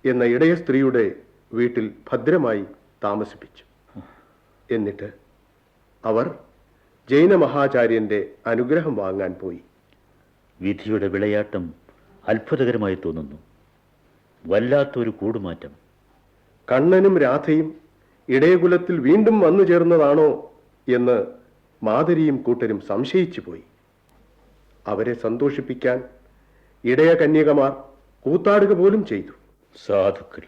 എന്ന ഇടയ സ്ത്രീയുടെ വീട്ടിൽ ഭദ്രമായി താമസിപ്പിച്ചു. എന്നിട്ട് അവർ ജൈന മഹാചാര്യന്റെ അനുഗ്രഹം വാങ്ങാൻ പോയി. വിധിയുടെ വിളയാട്ടം അത്ഭുതകരമായി തോന്നുന്നു. വല്ലാത്തൊരു കൂടുമാറ്റം. കണ്ണനും രാധയും ഇടയകുലത്തിൽ വീണ്ടും വന്നു ചേർന്നതാണോ എന്ന് മാതരിയും കൂട്ടരും സംശയിച്ചു പോയി. അവരെ സന്തോഷിപ്പിക്കാൻ ഇടയ കന്യകമാർ കൂത്താടുക പോലും ചെയ്തു. സാധുക്കൾ.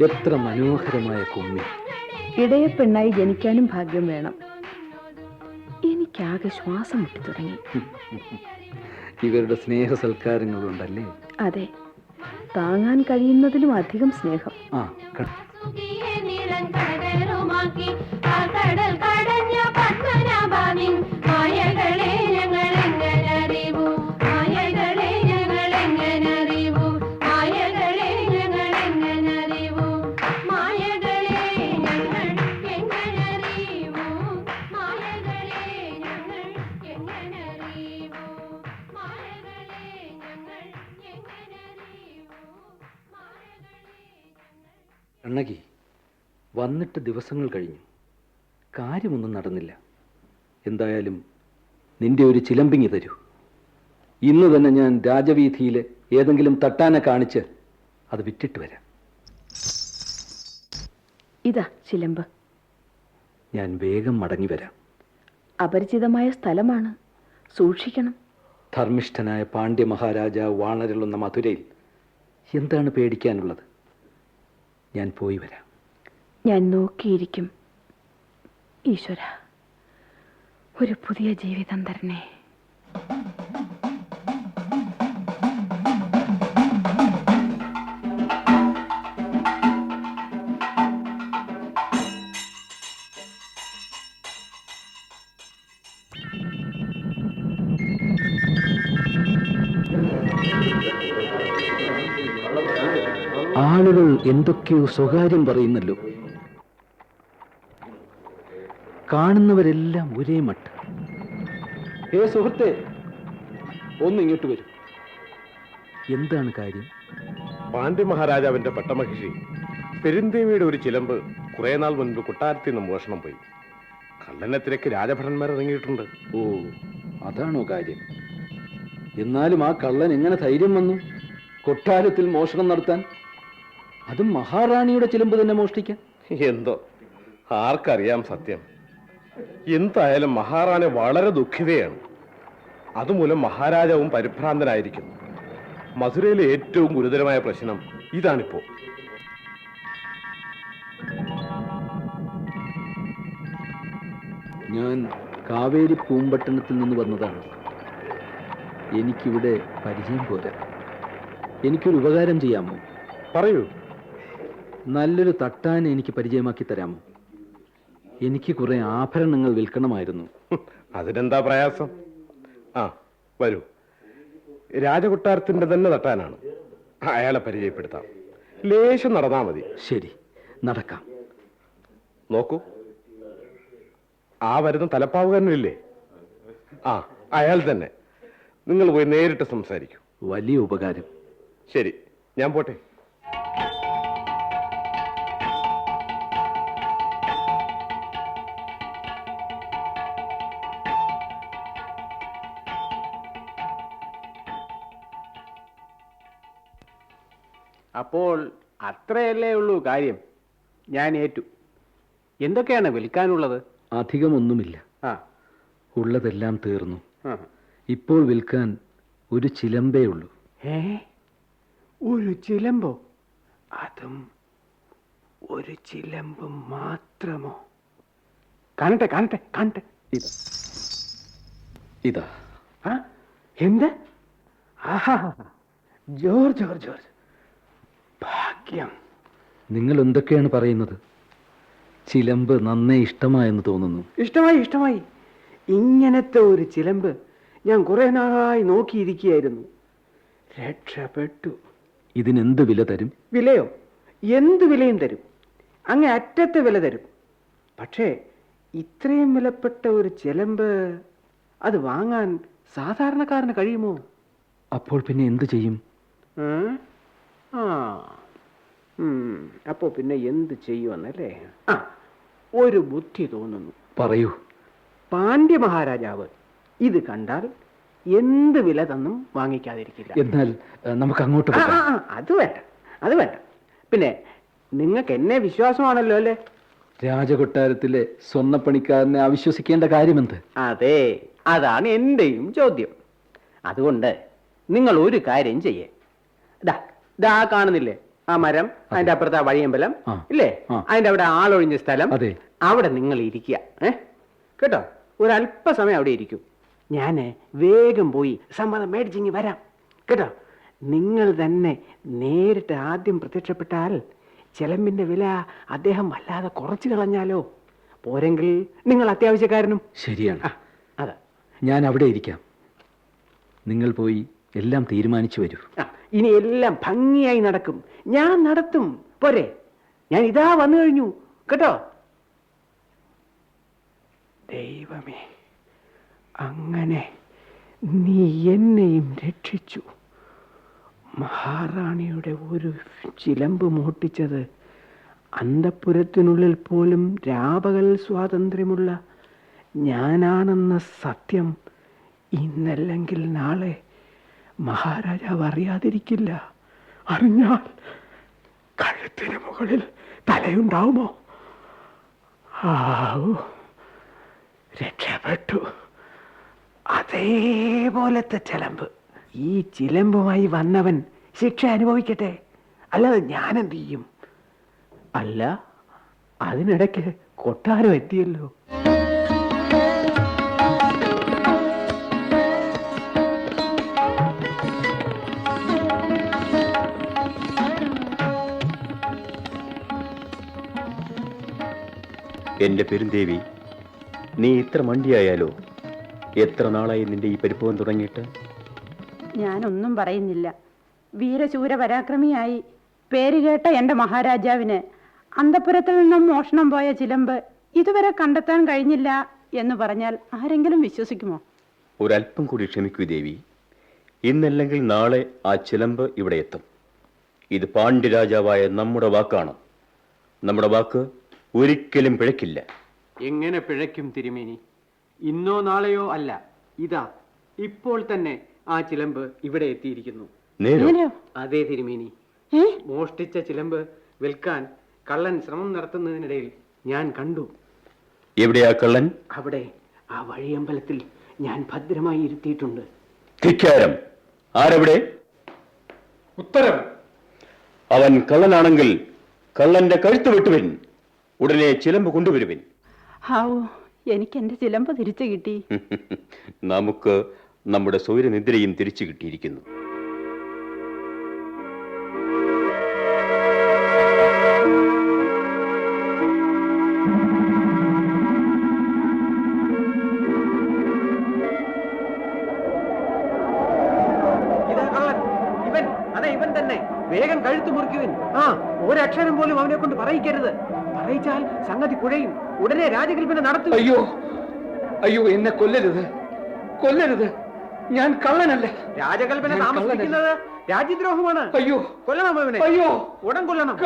എത്ര മനോഹരമായ കുമ്മി. ഇടയ പെണ്ണായി ജനിക്കാനും ഭാഗ്യം വേണം. എനിക്കാകെ ശ്വാസം മുട്ടി തുടങ്ങി. ഇവരുടെ സ്നേഹ സൽക്കാരങ്ങളുണ്ടല്ലേ? അതെ, താങ്ങാൻ കഴിയുന്നതിലും അധികം സ്നേഹം. കണ്ണകി, വന്നിട്ട് ദിവസങ്ങൾ കഴിഞ്ഞു. കാര്യമൊന്നും നടന്നില്ല. എന്തായാലും നിന്റെ ഒരു ചിലമ്പിങ്ങി തരൂ. ഇന്ന് തന്നെ ഞാൻ രാജവീഥിയിൽ ഏതെങ്കിലും തട്ടാനെ കാണിച്ച് അത് വിറ്റിട്ട് വരാം. ഇതാ ചിലമ്പ്. ഞാൻ വേഗം മടങ്ങി വരാം. അപരിചിതമായ സ്ഥലമാണ്, സൂക്ഷിക്കണം. ധർമ്മിഷ്ഠനായ പാണ്ഡ്യ മഹാരാജാവ് വാണരുളുന്ന മധുരയിൽ എന്താണ് പേടിക്കാനുള്ളത്? ഞാൻ പോയി വരാം. ഞാൻ നോക്കിയിരിക്കും. ഈശ്വര, ഒരു പുതിയ ജീവിതം തരണേ. ആളുകൾ എന്തൊക്കെയോ സ്വകാര്യം പറയുന്നല്ലോ. കാണുന്നവരെല്ലാം ഒരേ മട്ട്. സുഹൃത്തെ, ഒന്നിങ്ങോട്ട് വരും. എന്താണ് കാര്യം? പാണ്ഡ്യ മഹാരാജാവിന്റെ പട്ടമഹിഷി പെരുന്തേവിയുടെ ഒരു ചിലമ്പ് കുറെ നാൾ മുൻപ് കൊട്ടാരത്തിൽ നിന്ന് മോഷണം പോയി. കള്ളനെ തിരക്ക് രാജഭടന്മാർ ഇറങ്ങിയിട്ടുണ്ട്. ഓ, അതാണോ കാര്യം? എന്നാലും ആ കള്ളൻ എങ്ങനെ ധൈര്യം വന്നു കൊട്ടാരത്തിൽ മോഷണം നടത്താൻ? അതും മഹാറാണിയുടെ ചിലമ്പ് തന്നെ മോഷ്ടിക്കാൻ? എന്തോ ആർക്കറിയാം സത്യം. എന്തായാലും മഹാറാണി വളരെ ദുഃഖിതയാണ്. അതുമൂലം മഹാരാജാവും പരിഭ്രാന്തനായിരിക്കും. മധുരയിലെ ഏറ്റവും ഗുരുതരമായ പ്രശ്നം ഇതാണിപ്പോ. ഞാൻ കാവേരി പൂമ്പട്ടണത്തിൽ നിന്ന് വന്നതാണ്. എനിക്കിവിടെ പരിചയം പോരാ. എനിക്കൊരു ഉപകാരം ചെയ്യാമോ? പറയൂ. നല്ലൊരു തട്ടാൻ എനിക്ക് പരിചയമാക്കി തരാമോ? എനിക്ക് കുറെ ആഭരണങ്ങൾ വിൽക്കണമായിരുന്നു. അതിനെന്താ പ്രയാസം? ആ, വരൂ. രാജകൊട്ടാരത്തിന്റെ തന്നെ തട്ടാനാണ്. അയാളെ പരിചയപ്പെടുത്താം. ലേശം നടന്നാ മതി. ശരി, നടക്കാം. നോക്കൂ, ആ വരുന്ന തലപ്പാവുകാരനില്ലേ? ആ, അയാൾ തന്നെ. നിങ്ങൾ പോയി നേരിട്ട് സംസാരിക്കൂ. വലിയ ഉപകാരം. ശരി, ഞാൻ പോട്ടെ. അപ്പോൾ അത്രയല്ലേ ഉള്ളൂ കാര്യം. ഞാൻ ഏറ്റു. എന്തൊക്കെയാണ് വിൽക്കാനുള്ളത്? അധികമൊന്നുമില്ല. ആ, ഉള്ളതെല്ലാം തീർന്നു. ആ. ഇപ്പോൾ വിൽക്കാൻ ഒരു ചിലമ്പേ ഉള്ളൂ. ഒരു ചിലമ്പോ? അതും ഒരു ചിലമ്പ് മാത്രമോ? കാണട്ടെ കാണട്ടെ കാണട്ടെ. ഇതാ. എന്ത്? ആഹാ, ജോർജ് ജോർജ് ജോർജ്, ഭാഗ്യം. നിങ്ങൾ എന്തൊക്കെയാണ് പറയുന്നത്? ചിലമ്പ് നന്നേ ഇഷ്ടമായെന്ന് തോന്നുന്നു. ഇഷ്ടമായി ഇഷ്ടമായി. ഇങ്ങനത്തെ ഒരു ചിലമ്പ് ഞാൻ കുറെ നാളായി നോക്കിയിരിക്കുകയായിരുന്നു. രക്ഷപ്പെട്ടു. ഇതിനെന്ത് വില തരും? വിലയോ? എന്ത് വിലയും തരും. അങ്ങ് അറ്റത്തെ വില തരും. പക്ഷേ ഇത്രയും വിലപ്പെട്ട ഒരു ചിലമ്പ് അത് വാങ്ങാൻ സാധാരണക്കാരന് കഴിയുമോ? അപ്പോൾ പിന്നെ എന്ത് ചെയ്യും? അപ്പോ പിന്നെ എന്ത് ചെയ്യുമെന്നല്ലേ? ഒരു ബുദ്ധി തോന്നുന്നു. പറയൂ. പാണ്ഡ്യ മഹാരാജാവ് ഇത് കണ്ടാൽ എന്ത് വില തന്നും വാങ്ങിക്കാതിരിക്കില്ല. എന്നാൽ നമുക്ക് അങ്ങോട്ട് പോകാം. അത് വേണ്ട, അത് വേണ്ട. പിന്നെ നിങ്ങൾക്ക് എന്നെ വിശ്വാസമാണല്ലോ അല്ലേ? രാജകൊട്ടാരത്തിലെ സ്വർണ്ണപ്പണിക്കാരനെ അവിശ്വസിക്കേണ്ട കാര്യമെന്ത്? അതെ, അതാണ് എന്റെയും ചോദ്യം. അതുകൊണ്ട് നിങ്ങൾ ഒരു കാര്യം ചെയ്യേ. ദാ കാണുന്നില്ലേ ആ മരം? അതിന്റെ അപ്പുറത്ത് ആ വഴിയമ്പലം ഇല്ലേ? അതിന്റെ അവിടെ ആളൊഴിഞ്ഞ സ്ഥലം. അവിടെ നിങ്ങൾ ഇരിക്കുക. കേട്ടോ, ഒരല്പസമയം അവിടെ ഇരിക്കും. ഞാൻ വേഗം പോയി സമ്മതം മേടിച്ചിങ്ങി വരാം. കേട്ടോ, നിങ്ങൾ തന്നെ നേരിട്ട് ആദ്യം പ്രത്യക്ഷപ്പെട്ടാൽ ചിലമ്പിന്റെ വില അദ്ദേഹം വല്ലാതെ കുറച്ചു കളഞ്ഞാലോ? പോരെങ്കിൽ നിങ്ങൾ അത്യാവശ്യക്കാരനും. ശരിയാണ്. അതാ, ഞാൻ അവിടെ ഇരിക്കാം. നിങ്ങൾ പോയി എല്ലാം തീരുമാനിച്ചു വരൂ. ഇനി എല്ലാം ഭംഗിയായി നടക്കും. ഞാൻ നടത്തും. പോരെ, ഞാൻ ഇതാ വന്നു കഴിഞ്ഞു. കേട്ടോ. ദൈവമേ, അങ്ങനെ നീ എന്നെയും രക്ഷിച്ചു. മഹാറാണിയുടെ ഒരു ചിലമ്പ് മോട്ടിച്ചത് അന്തഃപുരത്തിനുള്ളിൽ പോലും രാപകൽ സ്വാതന്ത്ര്യമുള്ള ഞാനാണെന്ന സത്യം ഇന്നല്ലെങ്കിൽ നാളെ മഹാരാജാവ് അറിയാതിരിക്കില്ല. അറിഞ്ഞാൽ കഴുത്തിന് മുകളിൽ തലയുണ്ടാവുമോ? ആവൂ, രക്ഷപ്പെട്ടു. അതേപോലത്തെ ചിലമ്പ്. ഈ ചിലമ്പുമായി വന്നവൻ ശിക്ഷ അനുഭവിക്കട്ടെ, അല്ലാതെ ഞാനെന്ത് ചെയ്യും? അല്ല, അതിനിടയ്ക്ക് കൊട്ടാരം എത്തിയല്ലോ. എന്റെ പെരുന്തേവി, നീ ഇത്ര മണ്ടിയായാലോ? എത്ര നാളായി നിന്റെ ഈ പരിഭവം തുടങ്ങിയിട്ട്? ഞാനൊന്നും പറയുന്നില്ല. വീരശൂര പരാക്രമിയായി പേരുകേട്ട എൻ്റെ മഹാരാജാവിന് അന്തഃപുരത്തിൽ നിന്നും മോഷണം പോയ ചിലമ്പ് ഇതുവരെ കണ്ടെത്താൻ കഴിഞ്ഞില്ല എന്ന് പറഞ്ഞാൽ ആരെങ്കിലും വിശ്വസിക്കുമോ? ഒരല്പം കൂടി ക്ഷമിക്കൂ ദേവി. ഇന്നല്ലെങ്കിൽ നാളെ ആ ചിലമ്പ് ഇവിടെ എത്തും. ഇത് പാണ്ഡ്യരാജാവായ നമ്മുടെ വാക്കാണ്. നമ്മുടെ വാക്ക് ഒരിക്കലും പിഴക്കില്ല. എങ്ങനെ പിഴയ്ക്കും തിരുമേനി? ഇന്നോ നാളെയോ അല്ല, ഇതാ ഇപ്പോൾ തന്നെ ആ ചിലമ്പ് ഇവിടെ എത്തിയിരിക്കുന്നു. അതെ തിരുമേനി, മോഷ്ടിച്ച ചിലമ്പ് വിൽക്കാൻ കള്ളൻ ശ്രമം നടത്തുന്നതിനിടയിൽ ഞാൻ കണ്ടു. എവിടെയാ കള്ളൻ? അവിടെ ആ വഴിയമ്പലത്തിൽ ഞാൻ ഭദ്രമായി ഇരുത്തിയിട്ടുണ്ട്. ധിക്കാരം! ആരെവിടെ? ഉത്തരം. അവൻ കള്ളനാണെങ്കിൽ കള്ളന്റെ കഴുത്ത് വെട്ടുവിൻ. ഉടനെ ചിലമ്പ് കൊണ്ടുവരുവിൻ. ഹാവൂ, എനിക്ക് എൻ്റെ ചിലമ്പ് തിരിച്ചു കിട്ടി. നമുക്ക് നമ്മുടെ സൗരനിദ്രയും തിരിച്ചു കിട്ടിയിരിക്കുന്നു. ഇവൻ തന്നെ. വേഗം കഴുത്ത് മുറിക്കുവിൻ. ഒരക്ഷരം പോലും അവനെ കൊണ്ട് പറയിക്കരുത്. പറയിച്ചാൽ സംഗതി കുഴയും. ഉടനെ രാജകൽപ്പന നടത്തും. അയ്യോ അയ്യോ, എന്നെ കൊല്ലരുത്, കൊല്ലരുത്. ഞാൻ കള്ളനല്ല. രാജകൽപ്പന താമസിക്കുന്നത് രാജ്യദ്രോഹമാണ്. അയ്യോ, കൊല്ലണം അവനെ. അയ്യോ, ഉടൻ കൊല്ലണം.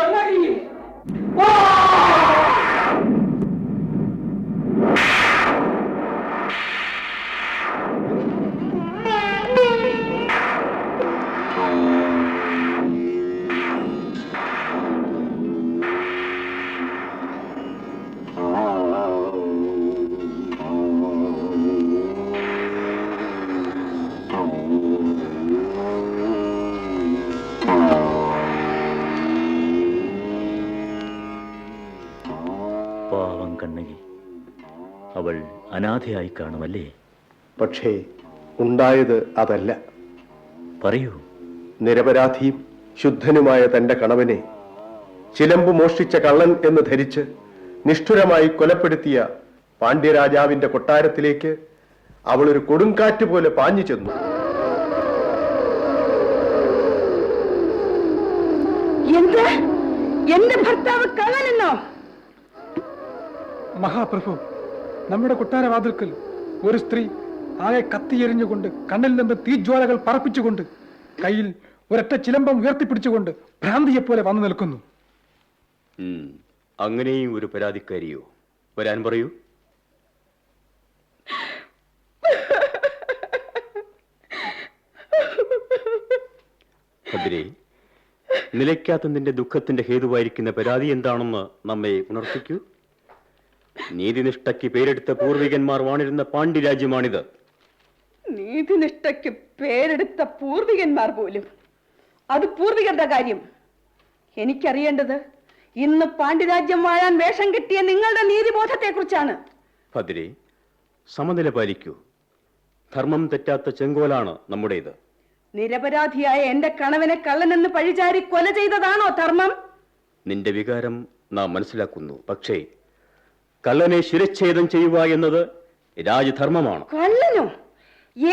പാവം കണ്ണകി, അവൾ അനാഥയായി കാണുമല്ലേ? പക്ഷേ ഉണ്ടായത് അതല്ല. പറയൂ. നിരപരാധിയും ശുദ്ധനുമായ തന്റെ കണവനെ ചിലമ്പ് മോഷ്ടിച്ച കള്ളൻ എന്ന് ധരിച്ച് നിഷ്ഠുരമായി കൊലപ്പെടുത്തിയ പാണ്ഡ്യരാജാവിന്റെ കൊട്ടാരത്തിലേക്ക് അവൾ ഒരു കൊടുങ്കാറ്റ് പോലെ പാഞ്ഞു ചെന്നു. എന്റെ ഭർത്താവ് കള്ളനെന്നോ? മഹാപ്രഭു, നമ്മുടെ കൊട്ടാരവാതിൽക്കൽ ഒരു സ്ത്രീ ആകെ കത്തിയെരിഞ്ഞുകൊണ്ട് കണ്ണിൽ നിന്ന് തീജ്വാലകൾ പറപ്പിച്ചുകൊണ്ട് കയ്യിൽ ഒരൊറ്റ ചിലമ്പം ഉയർത്തിപ്പിടിച്ചുകൊണ്ട് ഭ്രാന്തിയെപ്പോലെ വന്നു നിൽക്കുന്നു. അങ്ങനെയും ഒരു പരാതിക്കാരിയോ? വരാൻ പറയൂ. ഭദ്രേ, നിലയ്ക്കാത്ത നിന്റെ ദുഃഖത്തിന്റെ ഹേതുവായിരിക്കുന്ന പരാതി എന്താണെന്ന് നമ്മെ ഉണർത്തിക്കൂ. നീതിനിഷ്ഠയ്ക്ക് പേരെടുത്ത പൂർവികന്മാർ വാണിരുന്ന പാണ്ഡ്യരാജ്യമാണിത്. നീതിനിഷ്ഠയ്ക്ക് പേരെടുത്ത പൂർവികന്മാർ പോലും? അത് പൂർവികരുടെ കാര്യം. എനിക്കറിയേണ്ടത് ഇന്ന് പാണ്ഡ്യരാജ്യം വാഴാൻ വേഷം കെട്ടിയ നിങ്ങളുടെ നീതിബോധത്തെ കുറിച്ചാണ്. ഭദ്രേ, സമനില പാലിക്കൂ. ധർമ്മം തെറ്റാത്ത ചെങ്കോലാണ് നമ്മുടേത്. നിരപരാധിയായ എന്റെ കണവനെ കള്ളനെന്ന് പഴിചാരി കൊല ചെയ്തതാണോ ധർമ്മം? നിന്റെ വികാരം നാം മനസ്സിലാക്കുന്നു. പക്ഷേ കള്ളനെ ശിരച്ഛേദം ചെയ്യുക എന്നത് രാജധർമ്മമാണ്. കള്ളനോ?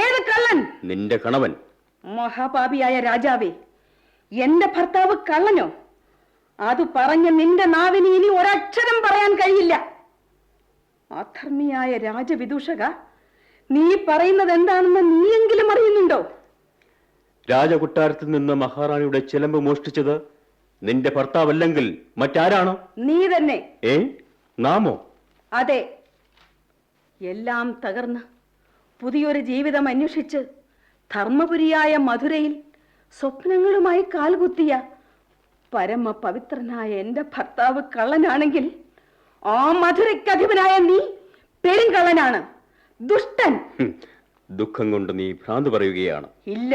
ഏത് കള്ളൻ? നിന്റെ കണവൻ. മഹാപാപിയായ രാജാവേ, എന്റെ ഭർത്താവ് കള്ളനോ? അത് പറഞ്ഞ് നിന്റെ നാവിന് ഇനി ഒരക്ഷരം പറയാൻ കഴിയില്ല. അധർമ്മിയായ രാജവിദൂഷക, നീ പറയുന്നത് എന്താണെന്ന് നീയെങ്കിലും അറിയുന്നുണ്ടോ? രാജകൊട്ടാരത്തിൽ നിന്ന് മഹാറാണിയുടെ ചിലമ്പ് മോഷ്ടിച്ചത് നിന്റെ ഭർത്താവല്ലെങ്കിൽ മറ്റാരാണ്? നീ തന്നെ. നാമോ? അതെ. എല്ലാം തകർന്ന് പുതിയൊരു ജീവിതം അന്വേഷിച്ച് ധർമ്മപുരിയായ മധുരയിൽ സ്വപ്നങ്ങളുമായി കാൽകുത്തിയ പരമപവിത്രനായ എന്റെ ഭർത്താവ് കള്ളനാണെങ്കിൽ ആ മധുരയ്ക്കധിപനായ നീ പെരുങ്കള്ളനാണ്, ദുഷ്ടൻ. ദുഃഖം കൊണ്ട് നീ ഭ്രാന്ത് പറയുകയാണ്. ഇല്ല,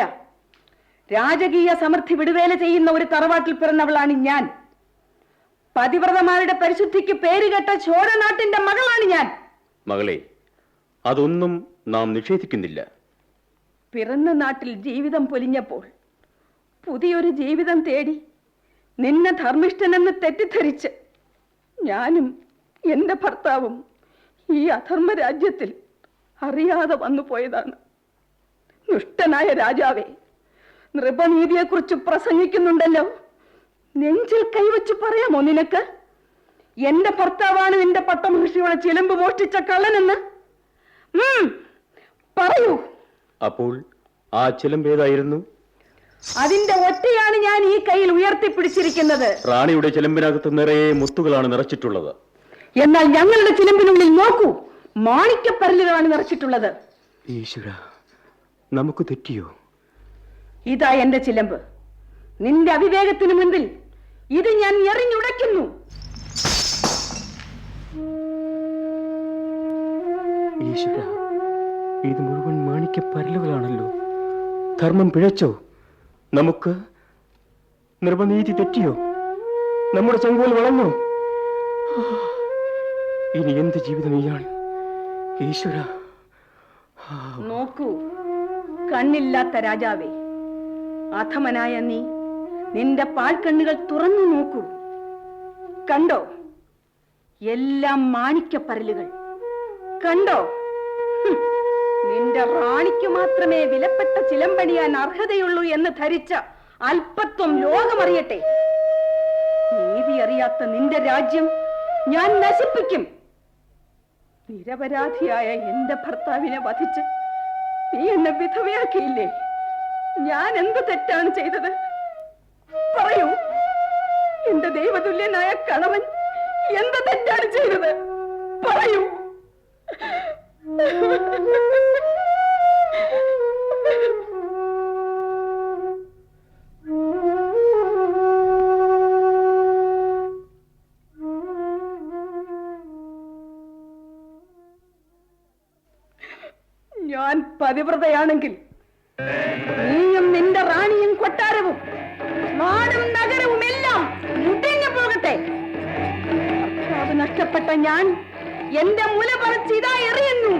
രാജകീയ സമൃദ്ധി വിടുവേല ചെയ്യുന്ന ഒരു തറവാട്ടിൽ പിറന്നവളാണ് ഞാൻ. പതിവ്രതമാരുടെ പരിശുദ്ധിക്ക് പേരുകെട്ട ചോരനാട്ടിന്റെ മകളാണ് ഞാൻ. മകളെ, അതൊന്നും നാം നിഷേധിക്കുന്നില്ല. പിറന്ന നാട്ടിൽ ജീവിതം പൊലിഞ്ഞപ്പോൾ പുതിയൊരു ജീവിതം തേടി നിന്നെ ധർമ്മിഷ്ഠനെന്ന് തെറ്റിദ്ധരിച്ച് ഞാനും എന്റെ ഭർത്താവും ഈ അധർമ്മ രാജ്യത്തിൽ അറിയാതെ വന്നു പോയതാണ്. ദുഷ്ടനായ രാജാവേ, നൃപനീതിയെക്കുറിച്ച് പ്രസംഗിക്കുന്നുണ്ടല്ലോ, നെഞ്ചിൽ കൈവച്ച് പറയാമോ നിനക്ക്? എന്റെ ഭർത്താവാണ് നിന്റെ പട്ടമഹിഷിയുടെ ചിലമ്പ് മോഷ്ടിച്ച കള്ളനെന്ന് പറയൂ. അപ്പോൾ ആ ചിലമ്പ് ഏതായിരുന്നു? അതിന്റെ ഒറ്റയാണ് ഞാൻ ഈ കയ്യിൽ ഉയർത്തിപ്പിടിച്ചിരിക്കുന്നത്. റാണിയുടെ ചിലമ്പിനകത്ത് നിറയെ മുത്തുകളാണ് നിറച്ചിട്ടുള്ളത്. എന്നാൽ ഞങ്ങളുടെ ചിലമ്പിനുള്ളിൽ നോക്കൂ, മാണിക്കപ്പരലുകളാണ് നിറച്ചിട്ടുള്ളത്. ഈശ്വര, നമുക്ക് തെറ്റിയോ? ഇതാ എന്റെ ചിലമ്പ്. നിന്റെ അവിവേകത്തിന് മുൻപിൽ ഇത് ഞാൻ എറിഞ്ഞുടയ്ക്കുന്നു. ഈശ്വര, ഇത് മുഴുവൻ മാണിക്കപ്പരലുകളാണല്ലോ. ധർമ്മം പിഴച്ചോ? നമുക്ക് നിർവനീതി തെറ്റിയോ? നമ്മുടെ ചെങ്കോൽ വളർന്നോ? ഇനി എന്ത് ജീവിതം ഇയാണ്? ഈശ്വര, നോക്കൂ കണ്ണില്ലാത്ത രാജാവേ, അധമനായ നീ നിന്റെ പാൽക്കണ്ണുകൾ തുറന്നു നോക്കൂ. കണ്ടോ? എല്ലാം മാണിക്കപ്പരലുകൾ. കണ്ടോ? നിന്റെ റാണിക്ക് മാത്രമേ വിലപ്പെട്ട ചിലമ്പണിയാൻ അർഹതയുള്ളൂ എന്ന് ധരിച്ച അല്പത്വം ലോകമറിയട്ടെ. നീതി അറിയാത്ത നിന്റെ രാജ്യം ഞാൻ നശിപ്പിക്കും. നിരപരാധിയായ എന്റെ ഭർത്താവിനെ വധിച്ച് നീ എന്നെ വിധവയാക്കിയില്ലേ? ഞാൻ എന്ത് തെറ്റാണ് ചെയ്തത്? പറയൂ, എന്റെ ദൈവതുല്യനായ കണവൻ എന്ത് തെറ്റാണ് ചെയ്തത്? പറയൂ. ഞാൻ പതിവ്രതയാണെങ്കിൽ നീയും നിന്റെ റാണിയും കൊട്ടാരവും നാടും നഗരവും എല്ലാം മുടിഞ്ഞു പോകട്ടെ. ഭർത്താവ് നഷ്ടപ്പെട്ട ഞാൻ എന്റെ മുല പറിച്ച് ഇതാ എറിയുന്നു.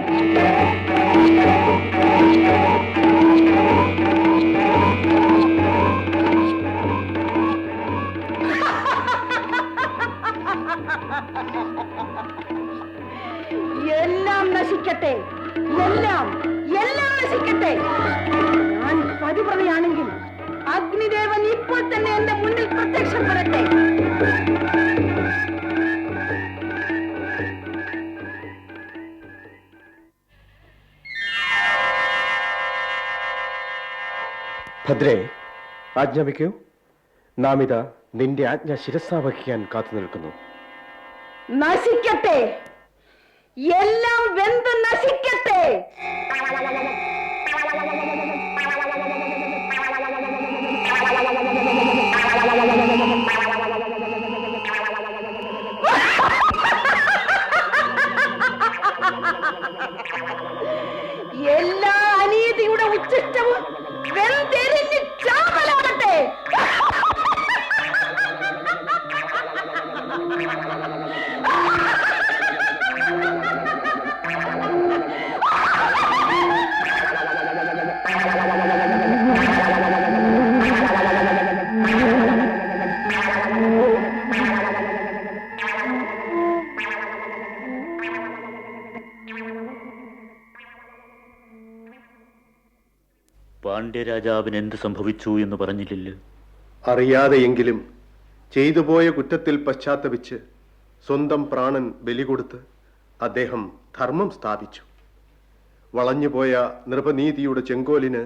എല്ലാം നശിക്കട്ടെ, എല്ലാം എല്ലാം നശിക്കട്ടെ. ഞാൻ പതിവ്രതയാണെങ്കിൽ അഗ്നിദേവൻ ഇപ്പോൾ തന്നെ എന്റെ മുന്നിൽ പ്രത്യക്ഷപ്പെടട്ടെ. ഭദ്രേ, ആജ്ഞാപിക്കൂ. നാം ഇതാ നിന്റെ ആജ്ഞ ശിരസാവഹിക്കാൻ കാത്തു നിൽക്കുന്നു. നശിക്കട്ടെ, എല്ലാം വെന്ത് നശിക്കട്ടെ. എല്ലാ അനീതിയുടെ ഉച്ചിഷ്ടവും വെന്തെരിഞ്ഞ് ചാമ്പലാകട്ടെ. പാണ്ഡ്യരാജാവിന് എന്ത് സംഭവിച്ചു എന്ന് പറഞ്ഞില്ലല്ലോ. അറിയാതെയെങ്കിലും ചെയ്തുപോയ കുറ്റത്തിൽ പശ്ചാത്തപിച്ച് സ്വന്തം പ്രാണൻ ബലി കൊടുത്ത് അദ്ദേഹം ധർമ്മം സ്ഥാപിച്ചു. വളഞ്ഞുപോയ നൃപനീതിയുടെ ചെങ്കോലിന്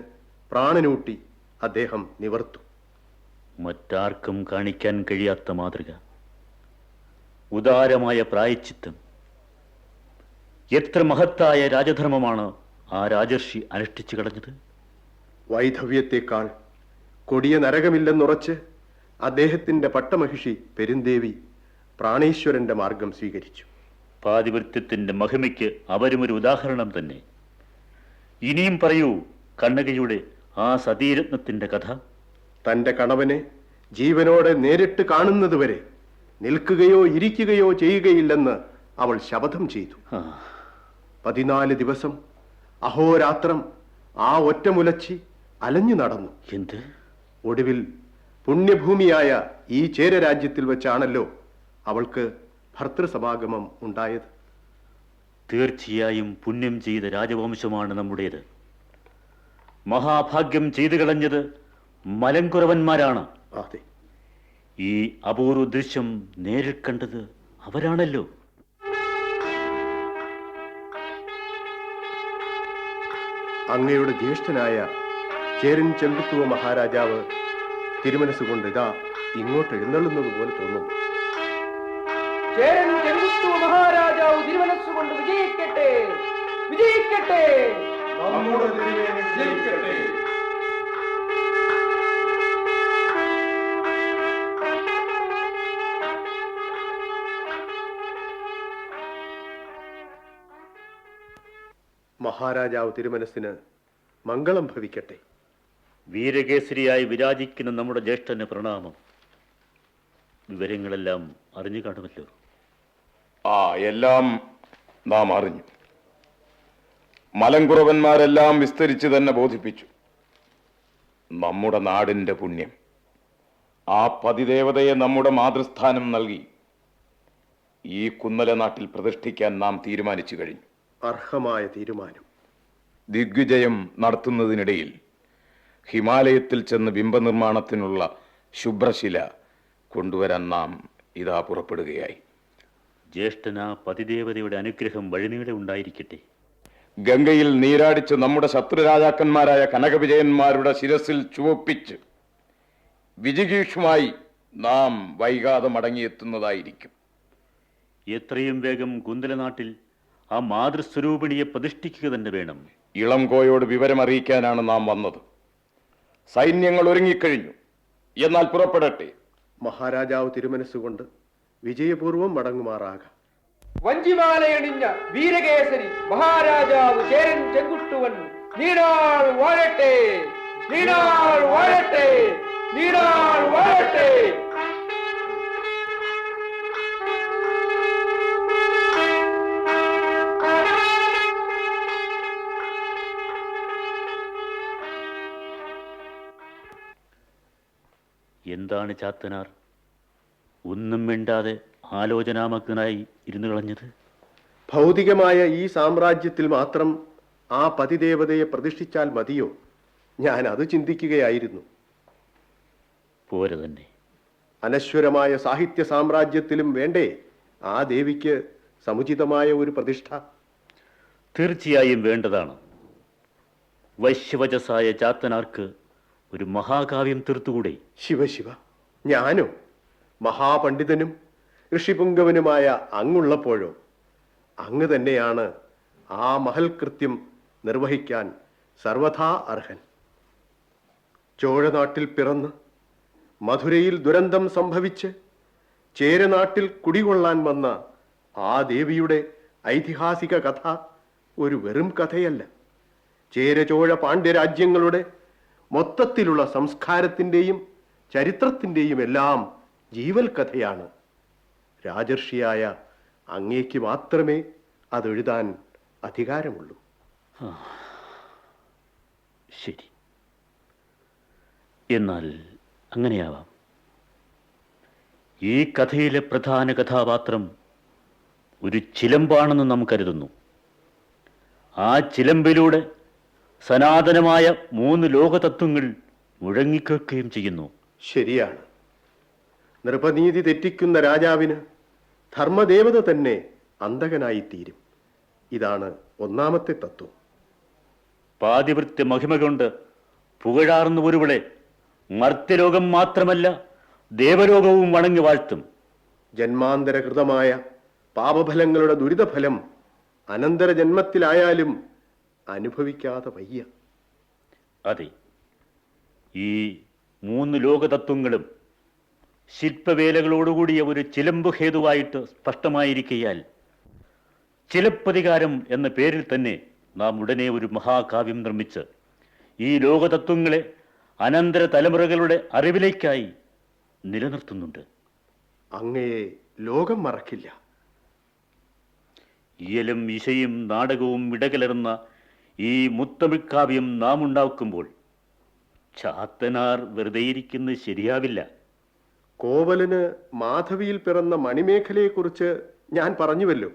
പ്രാണനൂട്ടി അദ്ദേഹം നിവർത്തു. മറ്റാർക്കും കാണിക്കാൻ കഴിയാത്ത മാതൃക, ഉദാരമായ പ്രായച്ചിത്തം, എത്ര മഹത്തായ രാജധർമ്മമാണ് ആ രാജർഷി അനുഷ്ഠിച്ചു കളഞ്ഞത്. വൈധവ്യത്തെക്കാൾ കൊടിയ നരകമില്ലെന്നുറച്ച് അദ്ദേഹത്തിന്റെ പട്ടമഹിഷി പെരുന്തേവി പ്രാണേശ്വരന്റെ മാർഗം സ്വീകരിച്ചു. പാതിവൃത്യത്തിന്റെ മഹിമയ്ക്ക് അവരുമൊരു ഉദാഹരണം തന്നെ. ഇനിയും പറയൂ കണ്ണകയുടെ ആ സതീരത്നത്തിന്റെ കഥ. തന്റെ കണവനെ ജീവനോടെ നേരിട്ട് കാണുന്നതുവരെ നിൽക്കുകയോ ഇരിക്കുകയോ ചെയ്യുകയില്ലെന്ന് അവൾ ശപഥം ചെയ്തു. 14 ദിവസം അഹോരാത്രം ആ ഒറ്റമുലച്ചി അലഞ്ഞു നടന്നു. എന്ത്? ഒടുവിൽ പുണ്യഭൂമിയായ ഈ ചേരരാജ്യത്തിൽ വെച്ചാണല്ലോ അവൾക്ക് ഭർത്തൃസമാഗമം ഉണ്ടായത്. തീർച്ചയായും പുണ്യം ചെയ്ത രാജവംശമാണ് നമ്മുടേത്. മഹാഭാഗ്യം ചെയ്തു കളഞ്ഞത് മലങ്കുറവന്മാരാണ്. അതെ, ഈ അപൂർവ ദൃശ്യം നേരിൽ കണ്ടത് അവരാണല്ലോ. അങ്ങയുടെ ജ്യേഷ്ഠനായ ചേരൻ ചെമ്പുത്തുവ മഹാരാജാവ് തിരുമനസ്സുകൊണ്ട് ഇതാ ഇങ്ങോട്ട് എഴുന്നള്ളുന്നത് പോലെ തോന്നുന്നു. മഹാരാജാവ് തിരുമനസ്സുകൊണ്ട് വിജയിക്കട്ടെ, വിജയിക്കട്ടെ. മഹാരാജാവ് തിരുമനസ്സിന് മംഗളം ഭവിക്കട്ടെ. വീരകേസരിയായി വിരാജിക്കുന്ന നമ്മുടെ ജ്യേഷ്ഠന് പ്രണാമം. വിവരങ്ങളെല്ലാം അറിഞ്ഞു കാണുമല്ലോ. എല്ലാം നാം അറിഞ്ഞു. മലങ്കുറവന്മാരെല്ലാം വിസ്തരിച്ച് തന്നെ ബോധിപ്പിച്ചു. നമ്മുടെ നാടിന്റെ പുണ്യം, ആ പതിദേവതയെ നമ്മുടെ മാതൃസ്ഥാനം നൽകി ഈ കുന്നല നാട്ടിൽ പ്രതിഷ്ഠിക്കാൻ നാം തീരുമാനിച്ചു കഴിഞ്ഞു. അർഹമായ തീരുമാനം. ദിഗ്വിജയം നടത്തുന്നതിനിടയിൽ ഹിമാലയത്തിൽ ചെന്ന് ബിംബനിർമ്മാണത്തിനുള്ള ശുഭ്രശില കൊണ്ടുവരാൻ നാം ഇതാ പുറപ്പെടുകയായി. ജ്യേഷ്ഠന പതിദേവതയുടെ അനുഗ്രഹം വഴിനീളെ ഉണ്ടായിരിക്കട്ടെ. ഗംഗയിൽ നീരാടിച്ച് നമ്മുടെ ശത്രുരാജാക്കന്മാരായ കനകവിജയന്മാരുടെ ശിരസിൽ ചുവപ്പിച്ച് വിജിഗീഷുമായി നാം വൈകാതെ മടങ്ങിയെത്തുന്നതായിരിക്കും. എത്രയും വേഗം കുന്തല നാട്ടിൽ ആ മാതൃസ്വരൂപിണിയെ പ്രതിഷ്ഠിക്കുക തന്നെ വേണം. ഇളംകോയോട് വിവരമറിയിക്കാനാണ് നാം വന്നത്. സൈന്യങ്ങൾ ഒരുങ്ങിക്കഴിഞ്ഞു. എന്നാൽ പുറപ്പെടട്ടെ. മഹാരാജാവ് തിരുമനസ്സുകൊണ്ട് വിജയപൂർവം മടങ്ങുമാറാകാം. വഞ്ചിമാലയണിഞ്ഞ വീരകേസരി മഹാരാജാവ് ചേരൻ ചെങ്കുട്ടുവൻ നീടാൾ വാഴട്ടെ, നീടാൾ വാഴട്ടെ, നീടാൾ വാഴട്ടെ. എന്താണ് ചാത്തനാർ ഒന്നും മിണ്ടാതെ ആലോചനാമഗ്നായി ഇരുന്നു കളഞ്ഞത്? ഭൗതികമായ ഈ സാമ്രാജ്യത്തിൽ മാത്രം ആ പതിദേവതയെ പ്രതിഷ്ഠിച്ചാൽ മതിയോ? ഞാൻ അത് ചിന്തിക്കുകയായിരുന്നു. പോരെ തന്നെ. അനശ്വരമായ സാഹിത്യ സാമ്രാജ്യത്തിലും വേണ്ടേ ആ ദേവിക്ക് സമുചിതമായ ഒരു പ്രതിഷ്ഠ? തീർച്ചയായും വേണ്ടതാണ്. വശ്യവചസായ ചാത്തനാർക്ക് ഒരു മഹാകാവ്യം തീർത്തുകൂടെ? ശിവശിവ, ഞാനോ? മഹാപണ്ഡിതനും ഋഷിപുങ്കവനുമായ അങ്ങുള്ളപ്പോഴോ? അങ്ങ് തന്നെയാണ് ആ മഹൽ കൃത്യം നിർവഹിക്കാൻ സർവഥാ അർഹൻ. ചോഴനാട്ടിൽ പിറന്ന് മധുരയിൽ ദുരന്തം സംഭവിച്ച് ചേരനാട്ടിൽ കുടികൊള്ളാൻ വന്ന ആ ദേവിയുടെ ഐതിഹാസിക കഥ ഒരു വെറും കഥയല്ല. ചേരചോഴ പാണ്ഡ്യരാജ്യങ്ങളുടെ മൊത്തത്തിലുള്ള സംസ്കാരത്തിൻ്റെയും ചരിത്രത്തിൻ്റെയും എല്ലാം ജീവൽ കഥയാണ്. രാജർഷിയായ അങ്ങേക്ക് മാത്രമേ അതെഴുതാൻ അധികാരമുള്ളൂ. ശരി, എന്നാൽ അങ്ങനെയാവാം. ഈ കഥയിലെ പ്രധാന കഥാപാത്രം ഒരു ചിലമ്പാണെന്ന് നാം കരുതുന്നു. ആ ചിലമ്പിലൂടെ സനാതനമായ 3 ലോകതത്വങ്ങൾ മുഴങ്ങിക്കേൾക്കുകയും ചെയ്യുന്നു. ശരിയാണ്. നൃപനീതി തെറ്റിക്കുന്ന രാജാവിന് ധർമ്മദേവത തന്നെ അന്തകനായിത്തീരും. ഇതാണ് ഒന്നാമത്തെ തത്വം. പാതിവൃത്യ മഹിമ കൊണ്ട് പുകഴാർന്ന ഒരുവളെ മർത്യലോകം മാത്രമല്ല ദേവലോകവും വണങ്ങി വാഴ്ത്തും. ജന്മാന്തരകൃതമായ പാപഫലങ്ങളുടെ ദുരിതഫലം അനന്തര ജന്മത്തിലായാലും അനുഭവിക്കാതെ വയ്യ. അതെ, ഈ 3 ലോകതത്വങ്ങളും ശില്പവേലകളോടുകൂടിയ ഒരു ചിലമ്പ് ഹേതുവായിട്ട് സ്പഷ്ടമായിരിക്കയാൽ ചിലപ്പതികാരം എന്ന പേരിൽ തന്നെ നാം ഉടനെ ഒരു മഹാകാവ്യം നിർമ്മിച്ച് ഈ ലോകതത്വങ്ങളെ അനന്തര തലമുറകളുടെ അറിവിലേക്കായി നിലനിർത്തുന്നുണ്ട്. അങ്ങയെ ലോകം മറക്കില്ല. ഇയലും ഇശയും നാടകവും ഇടകലർന്ന ഈ മുത്തമിഴ്ക്കാവ്യം നാം ഉണ്ടാക്കുമ്പോൾ ചാത്തനാർ വെറുതെയിരിക്കുന്നത് ശരിയാവില്ല. കോവലന് മാധവിയിൽ പിറന്ന മണിമേഖലയെക്കുറിച്ച് ഞാൻ പറഞ്ഞുവല്ലോ.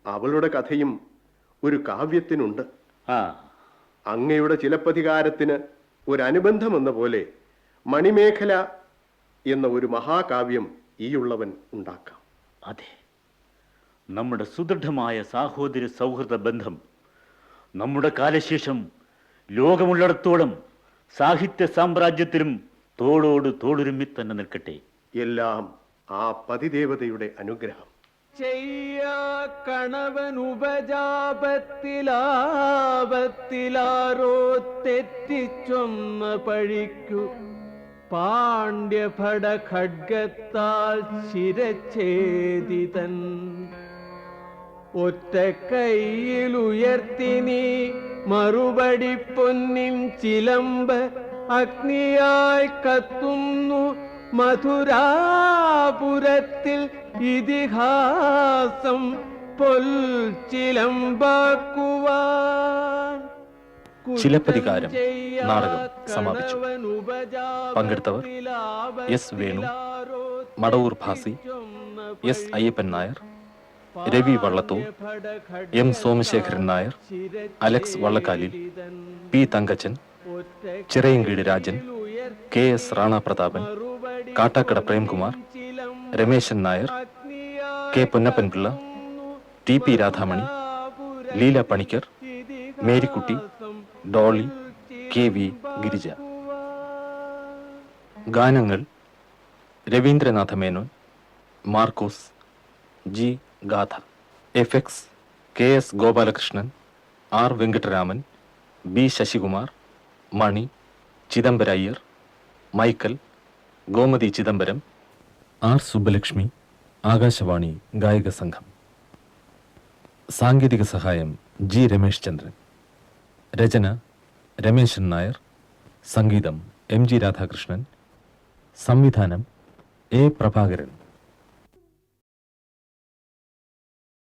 അവളുടെ കഥയും ഒരു കാവ്യത്തിനുണ്ട്. അങ്ങയുടെ ചിലപ്പതികാരത്തിന് ഒരു അനുബന്ധമെന്ന പോലെ മണിമേഖല എന്ന ഒരു മഹാകാവ്യം ഈയുള്ളവൻ ഉണ്ടാക്കാം. അതെ, നമ്മുടെ സുദൃഢമായ സാഹോദര്യ സൗഹൃദ ബന്ധം നമ്മുടെ കാലശേഷം ലോകമുള്ളിടത്തോളം സാഹിത്യ സാമ്രാജ്യത്തിലും തോളോട് തോളുരുമ്മി തന്നെ നിൽക്കട്ടെ. എല്ലാം ആ പതിദേവതയുടെ അനുഗ്രഹം. കണവനുപജാപത്തിലാപത്തിലാരോ തെറ്റിച്ചൊന്ന പഴിക്കു പാണ്ഡ്യഭട ഖഡ്ഗത്താൽ ശിരച്ഛേദിതൻ ഒറ്റ കൈയിലുയർത്തി നീ മറുപടി പൊന്നിൻ ചിലമ്പ് അഗ്നിയായി കത്തുന്നു മധുരാപുരത്തിൽ ഇതിഹാസം പൊൽച്ചിലമ്പാക്കുവാൻ. ചിലപ്പതികാരം നാടകം സമാപിച്ചു. പങ്കെടുത്തവർ S Venu, Madavoor Bhasi, S Ayyappan Nair, Ravi Vallathur, M Somasekharan Nair, Alex Vallakkalil, P Thankachan, Chirayinkeezhu Rajan, K S Rana Prathapan, Kattakada Premkumar, Rameshan Nair, K Ponnappanpillai, T P Radhamani, Leela Panicker, Marykutty, Dolly, K V Girija. ഗാനങ്ങൾ Ravindranatha Menon, Markose, G Gatha. Effects K S Gopalakrishnan, R Venkataraman, B Sasikumar, Mani, Chidambarayyar, Michael, Gomathi Chidambaram, R Subbalakshmi, Akashvani ഗായക സംഘം. സാങ്കേതിക സഹായം ജി രമേശ് ചന്ദ്രൻ. രചന രമേശൻ നായർ. സംഗീതം എം ജി രാധാകൃഷ്ണൻ. സംവിധാനം എ പ്രഭാകരൻ.